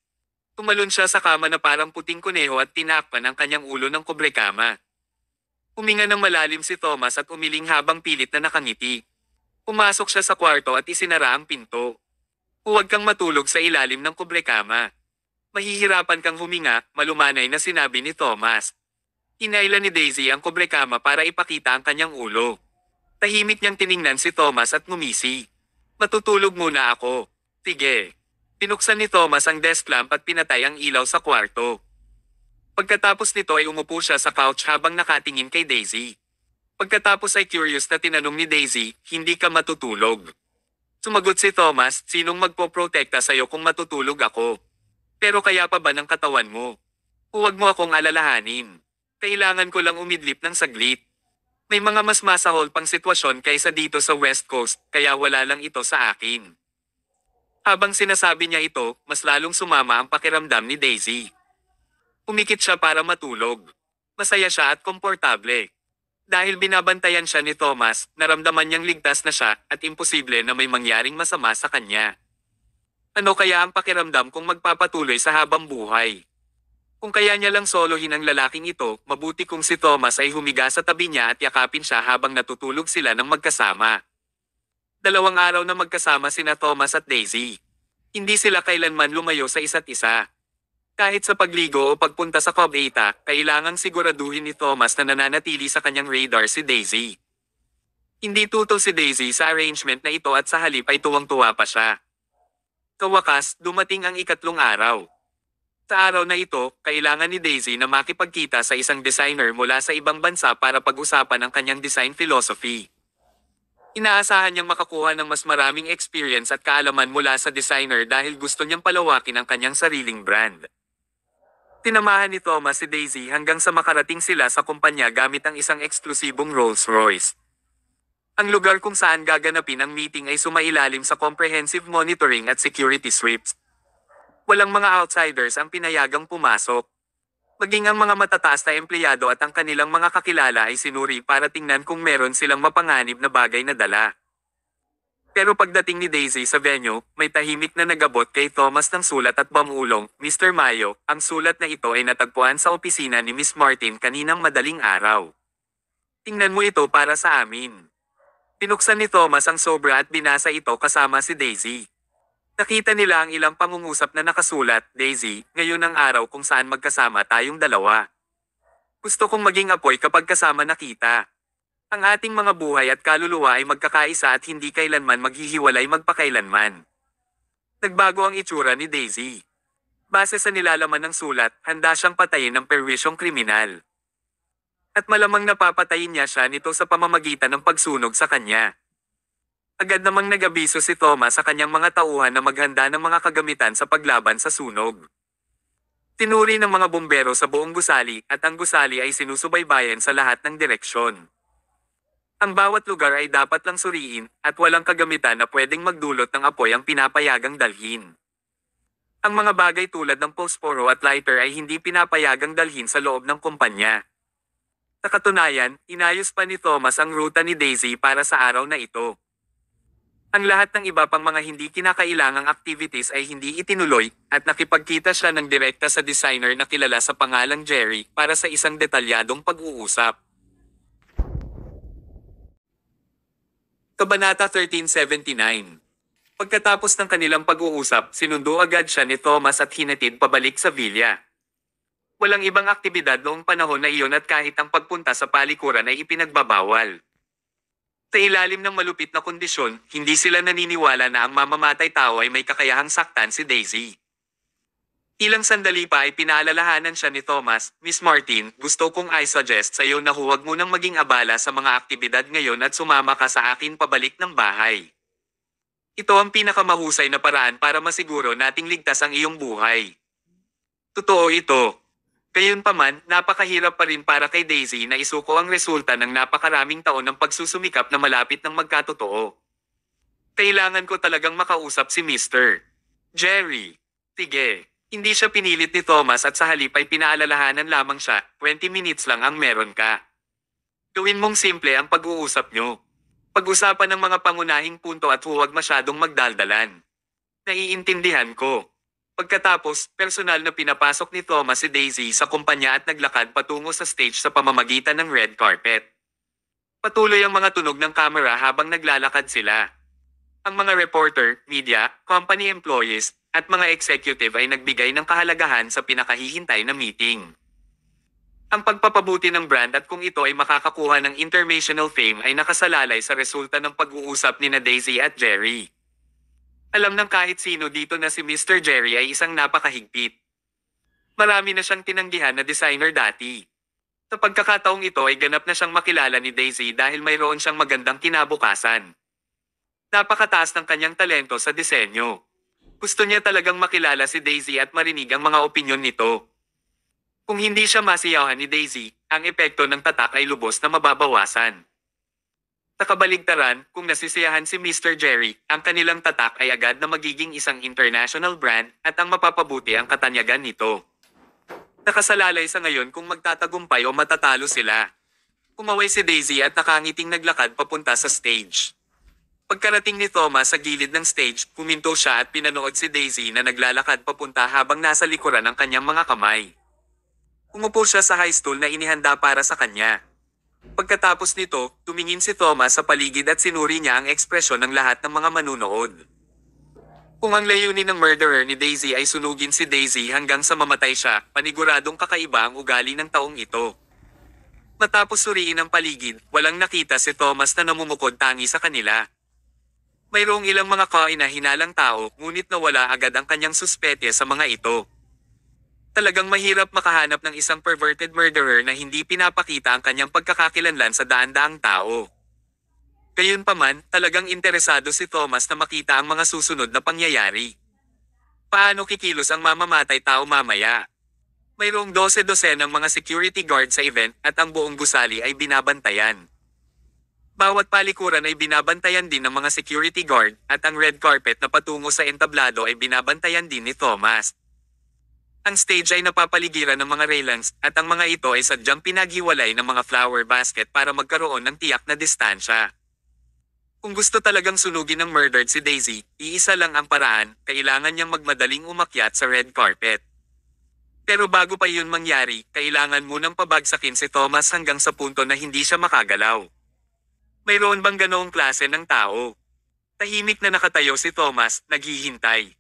Tumalon siya sa kama na parang puting kuneho at tinakpan ang kanyang ulo ng kubrekama. Huminga ng malalim si Thomas at umiling habang pilit na nakangiti. Pumasok siya sa kwarto at isinara ang pinto. "Huwag kang matulog sa ilalim ng kubrekama. Mahihirapan kang huminga," malumanay na sinabi ni Thomas. Hinailan ni Daisy ang kubrekama para ipakita ang kanyang ulo. Tahimik niyang tiningnan si Thomas at ngumisi. "Matutulog muna ako." "Sige." Pinuksan ni Thomas ang desk lamp at pinatay ang ilaw sa kwarto. Pagkatapos nito ay umupo siya sa couch habang nakatingin kay Daisy. Pagkatapos ay curious na tinanong ni Daisy, "Hindi ka matutulog?" Sumagot si Thomas, "Sinong magpoprotekta sa'yo kung matutulog ako? Pero kaya pa ba ng katawan mo? Huwag mo akong alalahanin. Kailangan ko lang umidlip ng saglit. May mga mas masahol pang sitwasyon kaysa dito sa West Coast, kaya wala lang ito sa akin." Habang sinasabi niya ito, mas lalong sumama ang pakiramdam ni Daisy. Umikit siya para matulog. Masaya siya at komportable. Dahil binabantayan siya ni Thomas, naramdaman niyang ligtas na siya at imposible na may mangyaring masama sa kanya. Ano kaya ang pakiramdam kung magpapatuloy sa habang buhay? Kung kaya niya lang solohin ang lalaking ito, mabuti kung si Thomas ay humiga sa tabi niya at yakapin siya habang natutulog sila ng magkasama. 2 araw na magkasama sina Thomas at Daisy. Hindi sila kailanman lumayo sa isa't isa. Kahit sa pagligo o pagpunta sa Cubeta, kailangang siguraduhin ni Thomas na nananatili sa kanyang radar si Daisy. Hindi tutol si Daisy sa arrangement na ito at sa halip ay tuwang-tuwa pa siya. Sa wakas, dumating ang 3 araw. Sa araw na ito, kailangan ni Daisy na makipagkita sa isang designer mula sa ibang bansa para pag-usapan ang kanyang design philosophy. Inaasahan niyang makakuha ng mas maraming experience at kaalaman mula sa designer dahil gusto niyang palawakin ang kanyang sariling brand. Tinamahan ni Thomas si Daisy hanggang sa makarating sila sa kumpanya gamit ang isang eksklusibong Rolls-Royce. Ang lugar kung saan gaganapin ang meeting ay sumailalim sa comprehensive monitoring at security sweeps. Walang mga outsiders ang pinayagang pumasok. Maging ang mga matataas na empleyado at ang kanilang mga kakilala ay sinuri para tingnan kung meron silang mapanganib na bagay na dala. Pero pagdating ni Daisy sa venue, may tahimik na nagabot kay Thomas ng sulat at pamulong, "Mr. Mayo, ang sulat na ito ay natagpuan sa opisina ni Miss Martin kaninang madaling araw. Tingnan mo ito para sa amin." Pinuksan ni Thomas ang sobra at binasa ito kasama si Daisy. Nakita nila ang ilang pangungusap na nakasulat, "Daisy, ngayon ang araw kung saan magkasama tayong dalawa. Gusto kong maging apoy kapag kasama na kita. Ang ating mga buhay at kaluluwa ay magkakaisa at hindi kailanman maghihiwalay magpakailanman." Nagbago ang itsura ni Daisy. Base sa nilalaman ng sulat, handa siyang patayin ng perwisyong kriminal. At malamang napapatayin niya siya nito sa pamamagitan ng pagsunog sa kanya. Agad namang nag-abiso si Thomas sa kanyang mga tauhan na maghanda ng mga kagamitan sa paglaban sa sunog. Tinuri ng mga bumbero sa buong gusali at ang gusali ay sinusubaybayan sa lahat ng direksyon. Ang bawat lugar ay dapat lang suriin at walang kagamitan na pwedeng magdulot ng apoy ang pinapayagang dalhin. Ang mga bagay tulad ng posporo at lighter ay hindi pinapayagang dalhin sa loob ng kumpanya. Sa katunayan, inayos pa ni Thomas ang ruta ni Daisy para sa araw na ito. Ang lahat ng iba pang mga hindi kinakailangang activities ay hindi itinuloy at nakipagkita siya ng direkta sa designer na kilala sa pangalang Jerry para sa isang detalyadong pag-uusap. Kabanata 1379. Pagkatapos ng kanilang pag-uusap, sinundo agad siya ni Thomas at hinatid pabalik sa villa. Walang ibang aktibidad noong panahon na iyon at kahit ang pagpunta sa palikuran ay ipinagbabawal. Sa ilalim ng malupit na kondisyon, hindi sila naniniwala na ang mamamatay tao ay may kakayahang saktan si Daisy. Ilang sandali pa ay pinaalalahanan siya ni Thomas, "Miss Martin, gusto kong i-suggest sa iyo na huwag mo nang maging abala sa mga aktibidad ngayon at sumama ka sa akin pabalik ng bahay. Ito ang pinakamahusay na paraan para masiguro nating ligtas ang iyong buhay." Totoo ito. Gayunpaman, napakahirap pa rin para kay Daisy na isuko ang resulta ng napakaraming taon ng pagsusumikap na malapit ng magkatotoo. Kailangan ko talagang makausap si Mr. Jerry. Sige. Hindi siya pinilit ni Thomas at sa halip ay pinaalalahanan lamang siya, 20 minutes lang ang meron ka. Gawin mong simple ang pag-uusap nyo. Pag-usapan ng mga pangunahing punto at huwag masyadong magdaldalan. Naiintindihan ko. Pagkatapos, personal na pinapasok ni Thomas si Daisy sa kumpanya at naglakad patungo sa stage sa pamamagitan ng red carpet. Patuloy ang mga tunog ng kamera habang naglalakad sila. Ang mga reporter, media, company employees, at mga executive ay nagbigay ng kahalagahan sa pinakahihintay na meeting. Ang pagpapabuti ng brand at kung ito ay makakakuha ng international fame ay nakasalalay sa resulta ng pag-uusap ni na Daisy at Jerry. Alam ng kahit sino dito na si Mr. Jerry ay isang napakahigpit. Marami na siyang tinanggihan na designer dati. Sa pagkakataong ito ay ganap na siyang makilala ni Daisy dahil mayroon siyang magandang kinabukasan. Napakataas ng kanyang talento sa disenyo. Gusto niya talagang makilala si Daisy at marinig ang mga opinyon nito. Kung hindi siya masiyahan ni Daisy, ang epekto ng tatak ay lubos na mababawasan. Sa kabaligtaran, kung nasisiyahan si Mr. Jerry, ang kanilang tatak ay agad na magiging isang international brand at ang mapapabuti ang katanyagan nito. Nakasalalay sa ngayon kung magtatagumpay o matatalo sila. Kumaway si Daisy at nakangiting naglakad papunta sa stage. Pagkarating ni Thomas sa gilid ng stage, puminto siya at pinanood si Daisy na naglalakad papunta habang nasa likuran ng kanyang mga kamay. Umupo siya sa high stool na inihanda para sa kanya. Pagkatapos nito, tumingin si Thomas sa paligid at sinuri niya ang ekspresyon ng lahat ng mga manunood. Kung ang layunin ng murderer ni Daisy ay sunugin si Daisy hanggang sa mamatay siya, paniguradong kakaiba ang ugali ng taong ito. Matapos suriin ang paligid, walang nakita si Thomas na namumukod tangi sa kanila. Mayroong ilang mga kaina-hinalang tao, ngunit nawala agad ang kanyang suspete sa mga ito. Talagang mahirap makahanap ng isang perverted murderer na hindi pinapakita ang kanyang pagkakakilanlan sa daan-daang tao. Gayunpaman, talagang interesado si Thomas na makita ang mga susunod na pangyayari. Paano kikilos ang mamamatay tao mamaya? Mayroong 12 ng mga security guard sa event at ang buong gusali ay binabantayan. Bawat palikuran ay binabantayan din ng mga security guard at ang red carpet na patungo sa entablado ay binabantayan din ni Thomas. Ang stage ay napapaligiran ng mga railings at ang mga ito ay sadyang pinaghiwalay ng mga flower basket para magkaroon ng tiyak na distansya. Kung gusto talagang sunugin ng murdered si Daisy, iisa lang ang paraan, kailangan niyang magmadaling umakyat sa red carpet. Pero bago pa yun mangyari, kailangan munang pabagsakin si Thomas hanggang sa punto na hindi siya makagalaw. Mayroon bang ganoong klase ng tao? Tahimik na nakatayo si Thomas, naghihintay.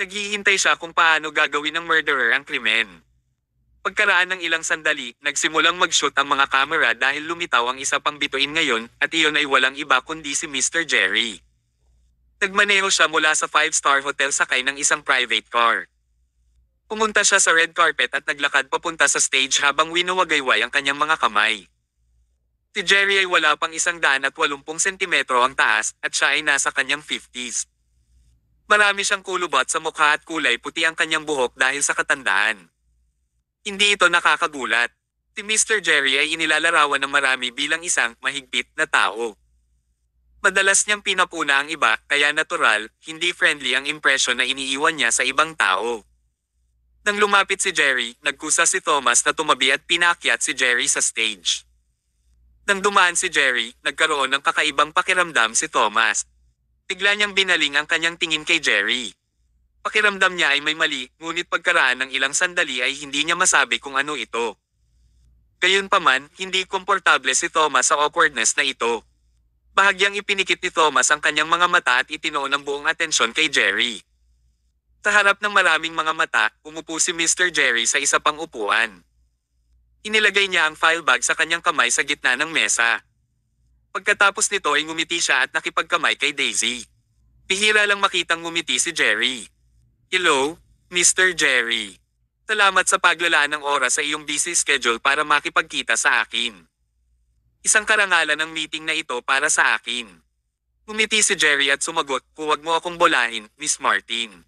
Naghihintay siya kung paano gagawin ng murderer ang krimen. Pagkaraan ng ilang sandali, nagsimulang mag-shoot ang mga kamera dahil lumitaw ang isa pang bituin ngayon at iyon ay walang iba kundi si Mr. Jerry. Nagmaneho siya mula sa 5-star hotel sakay ng isang private car. Pumunta siya sa red carpet at naglakad papunta sa stage habang winuwagayway ang kanyang mga kamay. Si Jerry ay wala pang 180 sentimetro ang taas at siya ay nasa kanyang 50s. Marami siyang kulubot sa mukha at kulay puti ang kanyang buhok dahil sa katandaan. Hindi ito nakakagulat. Si Mr. Jerry ay inilalarawan ng marami bilang isang mahigpit na tao. Madalas niyang pinapuna ang iba kaya natural, hindi friendly ang impresyon na iniiwan niya sa ibang tao. Nang lumapit si Jerry, nagkusa si Thomas na tumabi at pinaakyat si Jerry sa stage. Nang dumaan si Jerry, nagkaroon ng kakaibang pakiramdam si Thomas. Bigla niyang binaling ang kanyang tingin kay Jerry. Pakiramdam niya ay may mali, ngunit pagkaraan ng ilang sandali ay hindi niya masabi kung ano ito. Gayunpaman, hindi komportable si Thomas sa awkwardness na ito. Bahagyang ipinikit ni Thomas ang kanyang mga mata at itinoon ang buong atensyon kay Jerry. Sa harap ng maraming mga mata, umupo si Mr. Jerry sa isa pang upuan. Inilagay niya ang file bag sa kanyang kamay sa gitna ng mesa. Pagkatapos nito ay ngumiti siya at nakipagkamay kay Daisy. Bihira lang makitang ngumiti si Jerry. "Hello, Mr. Jerry. Salamat sa paglalaan ng oras sa iyong busy schedule para makipagkita sa akin. Isang karangalan ng meeting na ito para sa akin." Ngumiti si Jerry at sumagot, "Huwag mo akong bolahin, Miss Martin.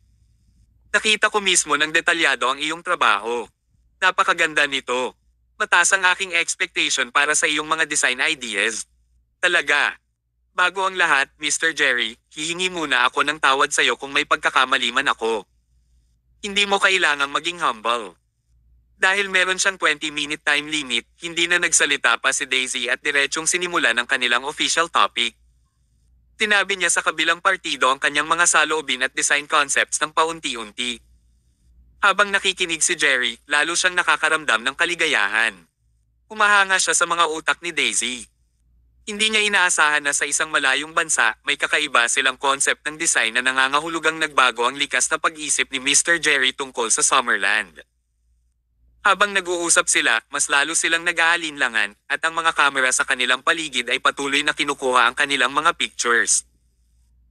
Nakita ko mismo ng detalyado ang iyong trabaho. Napakaganda nito. Mataas ang aking expectation para sa iyong mga design ideas. Talaga. Bago ang lahat, Mr. Jerry, hihingi muna ako ng tawad sa iyo kung may pagkakamali man ako. Hindi mo kailangang maging humble." Dahil meron siyang 20-minute time limit, hindi na nagsalita pa si Daisy at diretsong sinimulan ang kanilang official topic. Tinabi niya sa kabilang partido ang kanyang mga saloobin at design concepts ng paunti-unti. Habang nakikinig si Jerry, lalo siyang nakakaramdam ng kaligayahan. Humahanga siya sa mga utak ni Daisy. Hindi niya inaasahan na sa isang malayong bansa, may kakaiba silang concept ng design na nangangahulugang nagbago ang likas na pag-isip ni Mr. Jerry tungkol sa Summerland. Habang nag-uusap sila, mas lalo silang nag-aalinlangan, at ang mga kamera sa kanilang paligid ay patuloy na kinukuha ang kanilang mga pictures.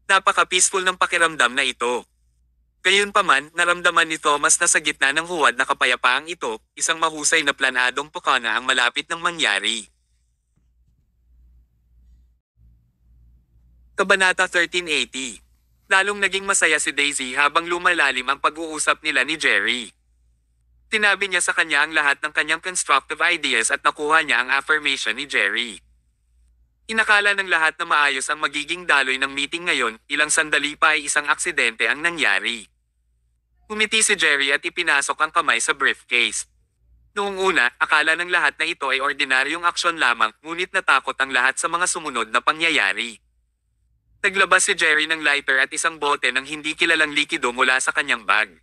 Napaka-peaceful ng pakiramdam na ito. Gayunpaman, naramdaman ni Thomas na sa gitna ng huwad na kapayapaang ito, isang mahusay na planadong pukana ang malapit ng mangyari. Kabanata 1380. Lalong naging masaya si Daisy habang lumalalim ang pag-uusap nila ni Jerry. Tinabi niya sa kanya ang lahat ng kanyang constructive ideas at nakuha niya ang affirmation ni Jerry. Inakala ng lahat na maayos ang magiging daloy ng meeting ngayon, ilang sandali pa ay isang aksidente ang nangyari. Umiti si Jerry at ipinasok ang kamay sa briefcase. Noong una, akala ng lahat na ito ay ordinaryong aksyon lamang, ngunit natakot ang lahat sa mga sumunod na pangyayari. Naglabas si Jerry ng lighter at isang bote ng hindi kilalang likido mula sa kanyang bag.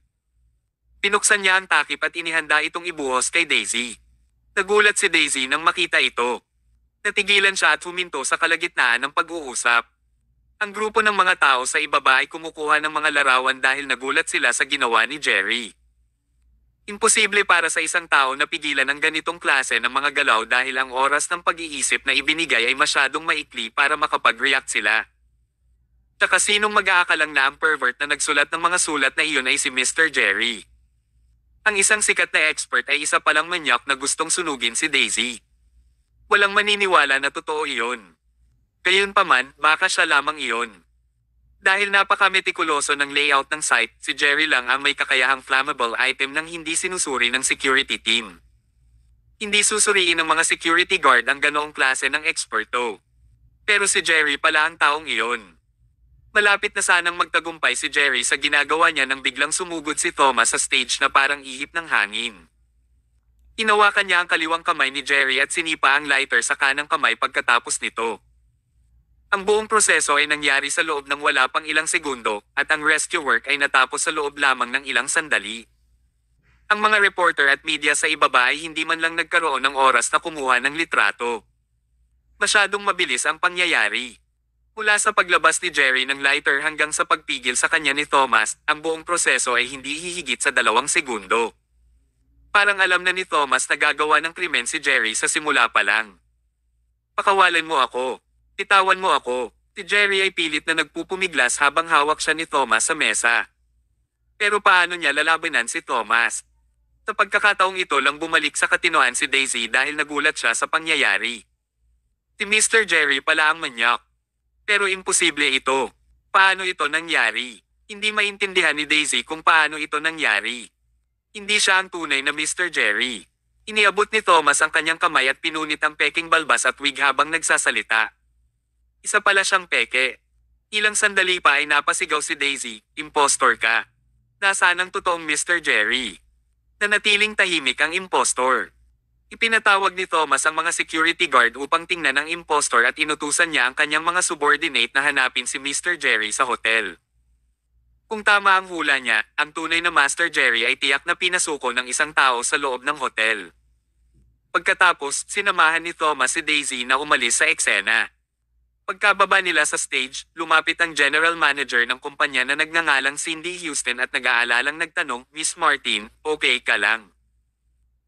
Pinuksan niya ang takip at inihanda itong ibuhos kay Daisy. Nagulat si Daisy nang makita ito. Natigilan siya at huminto sa kalagitnaan ng pag-uusap. Ang grupo ng mga tao sa ibaba ay kumukuha ng mga larawan dahil nagulat sila sa ginawa ni Jerry. Imposible para sa isang tao na pigilan ang ganitong klase ng mga galaw dahil ang oras ng pag-iisip na ibinigay ay masyadong maikli para makapag-react sila. Tsaka sinong mag-aakalang na ang pervert na nagsulat ng mga sulat na iyon ay si Mr. Jerry. Ang isang sikat na expert ay isa palang manyak na gustong sunugin si Daisy. Walang maniniwala na totoo iyon. Gayunpaman, baka siya lamang iyon. Dahil napaka-metikuloso ng layout ng site, si Jerry lang ang may kakayahang flammable item nang hindi sinusuri ng security team. Hindi susuriin ng mga security guard ang ganoong klase ng eksperto. Pero si Jerry pala ang taong iyon. Malapit na sanang magtagumpay si Jerry sa ginagawa niya nang biglang sumugod si Thomas sa stage na parang ihip ng hangin. Hinawakan niya ang kaliwang kamay ni Jerry at sinipa ang lighter sa kanang kamay pagkatapos nito. Ang buong proseso ay nangyari sa loob ng wala pang ilang segundo, at ang rescue work ay natapos sa loob lamang ng ilang sandali. Ang mga reporter at media sa ibaba ay hindi man lang nagkaroon ng oras na kumuha ng litrato. Masyadong mabilis ang pangyayari. Mula sa paglabas ni Jerry ng lighter hanggang sa pagpigil sa kanya ni Thomas, ang buong proseso ay hindi hihigit sa 2 segundo. Parang alam na ni Thomas na gagawa ng krimen si Jerry sa simula pa lang. "Pakawalan mo ako. Bitawan mo ako. Si Jerry ay pilit na nagpupumiglas habang hawak siya ni Thomas sa mesa. Pero paano niya lalabanan si Thomas? Sa pagkakataong ito lang bumalik sa katinoan si Daisy dahil nagulat siya sa pangyayari. Si Mr. Jerry pala ang manyak. Pero imposible ito. Paano ito nangyari? Hindi maintindihan ni Daisy kung paano ito nangyari. Hindi siya ang tunay na Mr. Jerry. Iniabot ni Thomas ang kanyang kamay at pinunit ang peking balbas at wig habang nagsasalita. Isa pala siyang peke. Ilang sandali pa ay napasigaw si Daisy, "Impostor ka. Nasaan ang totoong Mr. Jerry?" Nanatiling tahimik ang impostor. Ipinatawag ni Thomas ang mga security guard upang tingnan ang impostor at inutusan niya ang kanyang mga subordinate na hanapin si Mr. Jerry sa hotel. Kung tama ang hula niya, ang tunay na Master Jerry ay tiyak na pinasuko ng isang tao sa loob ng hotel. Pagkatapos, sinamahan ni Thomas si Daisy na umalis sa eksena. Pagkababa nila sa stage, lumapit ang general manager ng kumpanya na nagngangalang Cindy Houston at nag-aalalang nagtanong, "Miss Martin, okay ka lang?"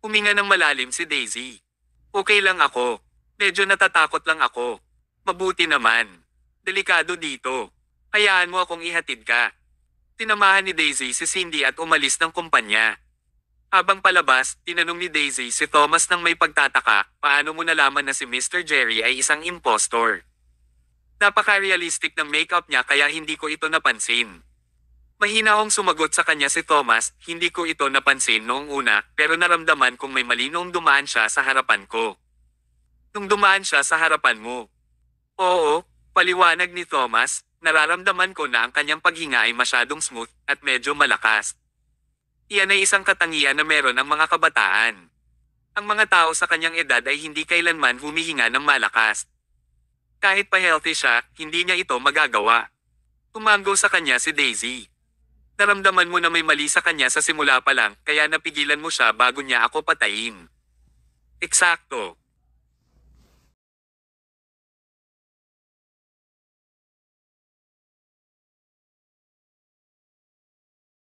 Huminga ng malalim si Daisy. "Okay lang ako. Medyo natatakot lang ako. Mabuti naman. Delikado dito. Hayaan mo akong ihatid ka." Tinamahan ni Daisy si Cindy at umalis ng kumpanya. Habang palabas, tinanong ni Daisy si Thomas nang may pagtataka, "Paano mo nalaman na si Mr. Jerry ay isang impostor?" "Napaka-realistic ng makeup niya kaya hindi ko ito napansin." Mahina akong sumagot sa kanya si Thomas, "Hindi ko ito napansin noong una, pero naramdaman kong may mali noong dumaan siya sa harapan ko." "Nung dumaan siya sa harapan mo?" "Oo," paliwanag ni Thomas, "nararamdaman ko na ang kanyang paghinga ay masyadong smooth at medyo malakas. Iyan ay isang katangian na meron ang mga kabataan. Ang mga tao sa kanyang edad ay hindi kailanman humihinga ng malakas. Kahit pa healthy siya, hindi niya ito magagawa." Tumanggo sa kanya si Daisy. "Naramdaman mo na may mali sa kanya sa simula pa lang, kaya napigilan mo siya bago niya ako patayin." "Eksakto.